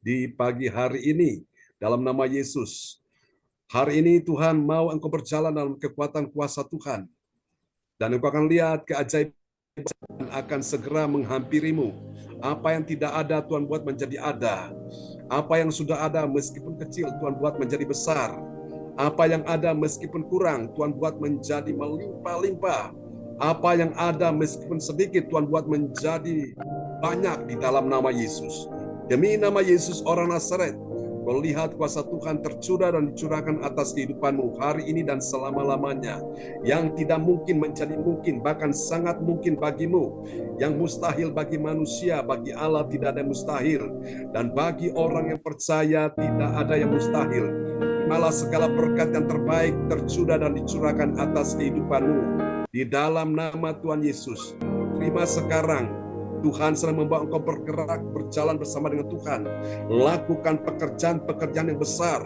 di pagi hari ini dalam nama Yesus. Hari ini Tuhan mau engkau berjalan dalam kekuatan kuasa Tuhan. Dan engkau akan lihat keajaiban akan segera menghampirimu. Apa yang tidak ada Tuhan buat menjadi ada. Apa yang sudah ada meskipun kecil Tuhan buat menjadi besar. Apa yang ada meskipun kurang Tuhan buat menjadi melimpah-limpah. Apa yang ada meskipun sedikit Tuhan buat menjadi banyak di dalam nama Yesus. Demi nama Yesus orang Nazaret, Kau lihat kuasa Tuhan tercurah dan dicurahkan atas kehidupanmu hari ini dan selama-lamanya. Yang tidak mungkin menjadi mungkin, bahkan sangat mungkin bagimu. Yang mustahil bagi manusia, bagi Allah tidak ada yang mustahil. Dan bagi orang yang percaya tidak ada yang mustahil. Malah segala berkat yang terbaik tercurah dan dicurahkan atas kehidupanmu. Di dalam nama Tuhan Yesus. Terima sekarang. Tuhan sedang membawa engkau bergerak, berjalan bersama dengan Tuhan. Lakukan pekerjaan-pekerjaan yang besar.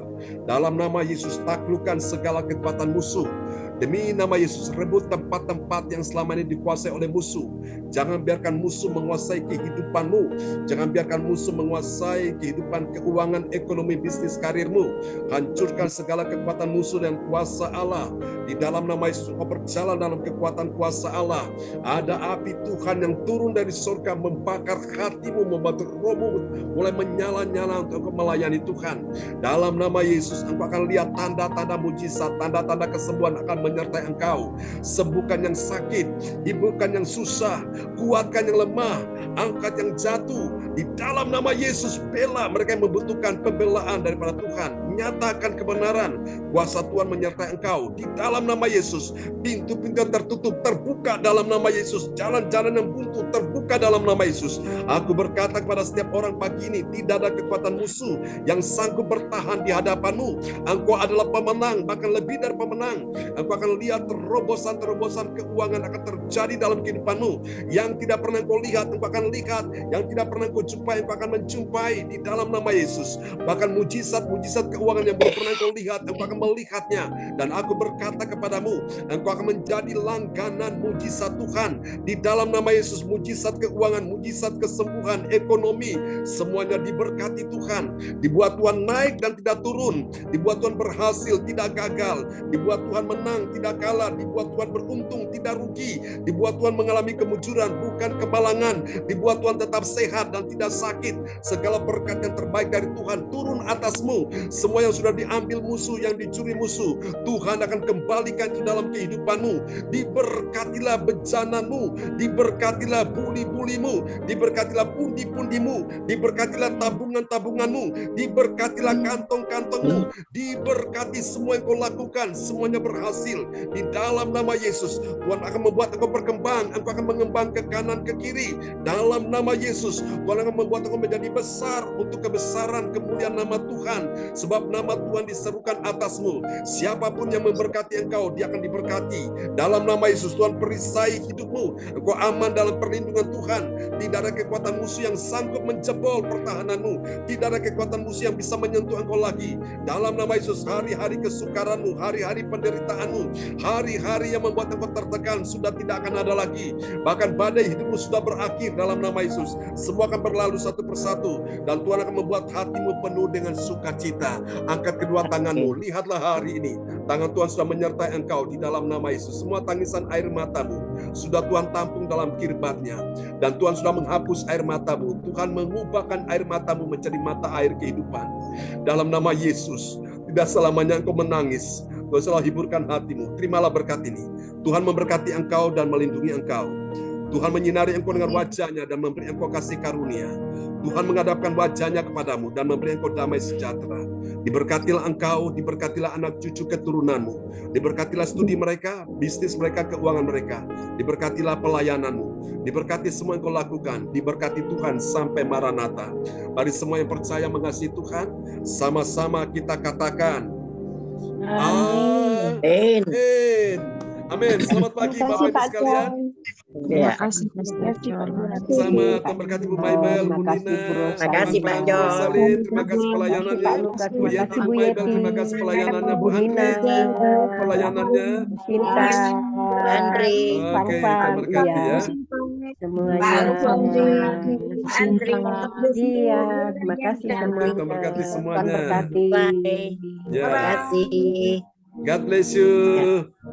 Dalam nama Yesus, taklukkan segala kekuatan musuh. Demi nama Yesus, rebut tempat-tempat yang selama ini dikuasai oleh musuh. Jangan biarkan musuh menguasai kehidupanmu. Jangan biarkan musuh menguasai kehidupan keuangan, ekonomi, bisnis, karirmu. Hancurkan segala kekuatan musuh dan kuasa Allah. Di dalam nama Yesus, kau berjalan dalam kekuatan kuasa Allah. Ada api Tuhan yang turun dari surga membakar hatimu, membuat rohmu mulai menyala-nyala untuk melayani Tuhan. Dalam nama Yesus, engkau akan lihat tanda-tanda mujizat, tanda-tanda kesembuhan akan menyertai engkau. Sembuhkan yang sakit, hiburkan yang susah, kuatkan yang lemah, angkat yang jatuh. Di dalam nama Yesus, bela mereka yang membutuhkan pembelaan daripada Tuhan. Nyatakan kebenaran, kuasa Tuhan menyertai engkau. Di dalam nama Yesus, pintu-pintu yang tertutup terbuka dalam nama Yesus. Jalan-jalan yang buntu terbuka dalam nama Yesus. Aku berkata kepada setiap orang pagi ini, tidak ada kekuatan musuh yang sanggup bertahan di hadapanmu. Engkau adalah pemenang, bahkan lebih dari pemenang. Engkau akan lihat terobosan-terobosan keuangan akan terjadi dalam kehidupanmu. Yang tidak pernah engkau lihat, engkau akan lihat. Yang tidak pernah engkau jumpai, engkau akan menjumpai di dalam nama Yesus. Bahkan mujizat-mujizat keuangan yang belum pernah engkau lihat, engkau akan melihatnya. Dan aku berkata kepadamu, engkau akan menjadi langganan mujizat Tuhan. Di dalam nama Yesus, mujizat keuangan, mujizat kesembuhan, ekonomi, semuanya diberkati Tuhan. Dibuat Tuhan naik dan tidak turun. Dibuat Tuhan berhasil, tidak gagal. Dibuat Tuhan menang, tidak kalah. Dibuat Tuhan beruntung, tidak rugi. Dibuat Tuhan mengalami kemujuran, bukan kemalangan. Dibuat Tuhan tetap sehat dan tidak sakit. Segala berkat yang terbaik dari Tuhan turun atasmu. Semua yang sudah diambil musuh, yang dicuri musuh, Tuhan akan kembalikan itu dalam kehidupanmu. Diberkatilah bejanamu, diberkatilah buli-bulimu, diberkatilah pundi-pundimu, diberkatilah tabungan-tabunganmu, diberkatilah kantong-kantongmu, diberkati semua yang kau lakukan, semuanya berhasil. Di dalam nama Yesus, Tuhan akan membuat engkau berkembang, engkau akan mengembang ke kanan, ke kiri. Dalam nama Yesus, Tuhan akan membuat engkau menjadi besar untuk kebesaran kemuliaan nama Tuhan. Sebab nama Tuhan diserukan atasmu. Siapapun yang memberkati engkau, dia akan diberkati. Dalam nama Yesus, Tuhan perisai hidupmu. Engkau aman dalam perlindungan Tuhan. Tidak ada kekuatan musuh yang sanggup menjebol pertahananmu. Tidak ada kekuatan musuh yang bisa menyentuh engkau lagi. Dalam nama Yesus, hari-hari kesukaranmu, hari-hari penderitaanmu, hari-hari yang membuat engkau tertekan sudah tidak akan ada lagi. Bahkan badai hidupmu sudah berakhir dalam nama Yesus. Semua akan berlalu satu persatu. Dan Tuhan akan membuat hatimu penuh dengan sukacita. Angkat kedua tanganmu, lihatlah hari ini. Tangan Tuhan sudah menyertai engkau di dalam nama Yesus. Semua tangisan air matamu sudah Tuhan tampung dalam kirbatnya. Dan Tuhan sudah menghapus air matamu. Tuhan mengubahkan air matamu menjadi mata air kehidupan. Dalam nama Yesus, tidak selamanya engkau menangis. Tuhan selalu hiburkan hatimu. Terimalah berkat ini. Tuhan memberkati engkau dan melindungi engkau. Tuhan menyinari engkau dengan wajahnya dan memberi engkau kasih karunia. Tuhan menghadapkan wajahnya kepadamu dan memberi engkau damai sejahtera. Diberkatilah engkau, diberkatilah anak cucu keturunanmu. Diberkatilah studi mereka, bisnis mereka, keuangan mereka. Diberkatilah pelayananmu. Diberkati semua yang kau lakukan. Diberkati Tuhan sampai Maranatha. Mari semua yang percaya mengasihi Tuhan, sama-sama kita katakan, Amin. Amin. Amin. Selamat pagi Bapak Ibu sekalian. Terima kasih Pastor John. Sama Tuhan berkati Bu Maibel, Bu Nina, Terima kasih, Pak Bu John. Rosalin, terima kasih pelayanannya. Bu Yeti, Bu Maibel, terima kasih pelayanannya. Bu Andri, pelayanannya. Cinta, Andri. Oke, Tuhan berkati ya. semuanya. Cinta. Iya, terima kasih semuanya. Tuhan berkati Tuhan semuanya. berkati. Bye. Ya. Terima kasih. God bless you.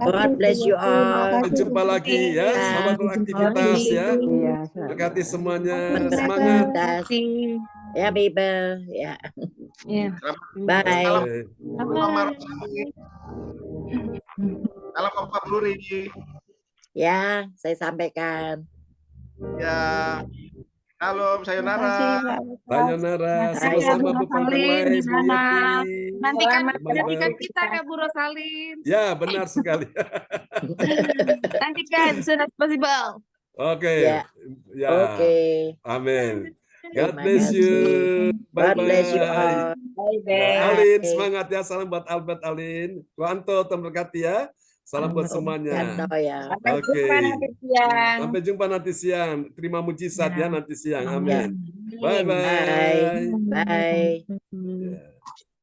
God bless you all. Berjumpa lagi ya. Selamat beraktivitas ya. Iya, Berkati semuanya. Selamat Semangat. beraktivitas. Ya, Bibel. Ya. Ya. Bye. Oke. Salam Bapak Bluri. Ya, saya sampaikan. Ya. Shalom, sayonara. Sayonara, Makasih ya, sama-sama Bu Bu Rosalin di Pemperlay, Bu sana. Yeti. Nantikan Bye-bye. nantikan kita ya Bu Rosalin. Ya, benar sekali. Nantikan soon as possible. Oke. Ya, Ya. oke. Amin. God Terima bless you. kasih. God bless you Bye-bye. all. Ya, Bye. Alin, semangat ya. Salam buat Albert Alin. Wanto, terberkati ya. Salam buat semuanya. Contoh ya. Sampai Oke. jumpa nanti siang. Sampai jumpa nanti siang. Terima mujizat ya nanti siang. Ya. Amin. Amin. Bye-bye. Bye. Bye.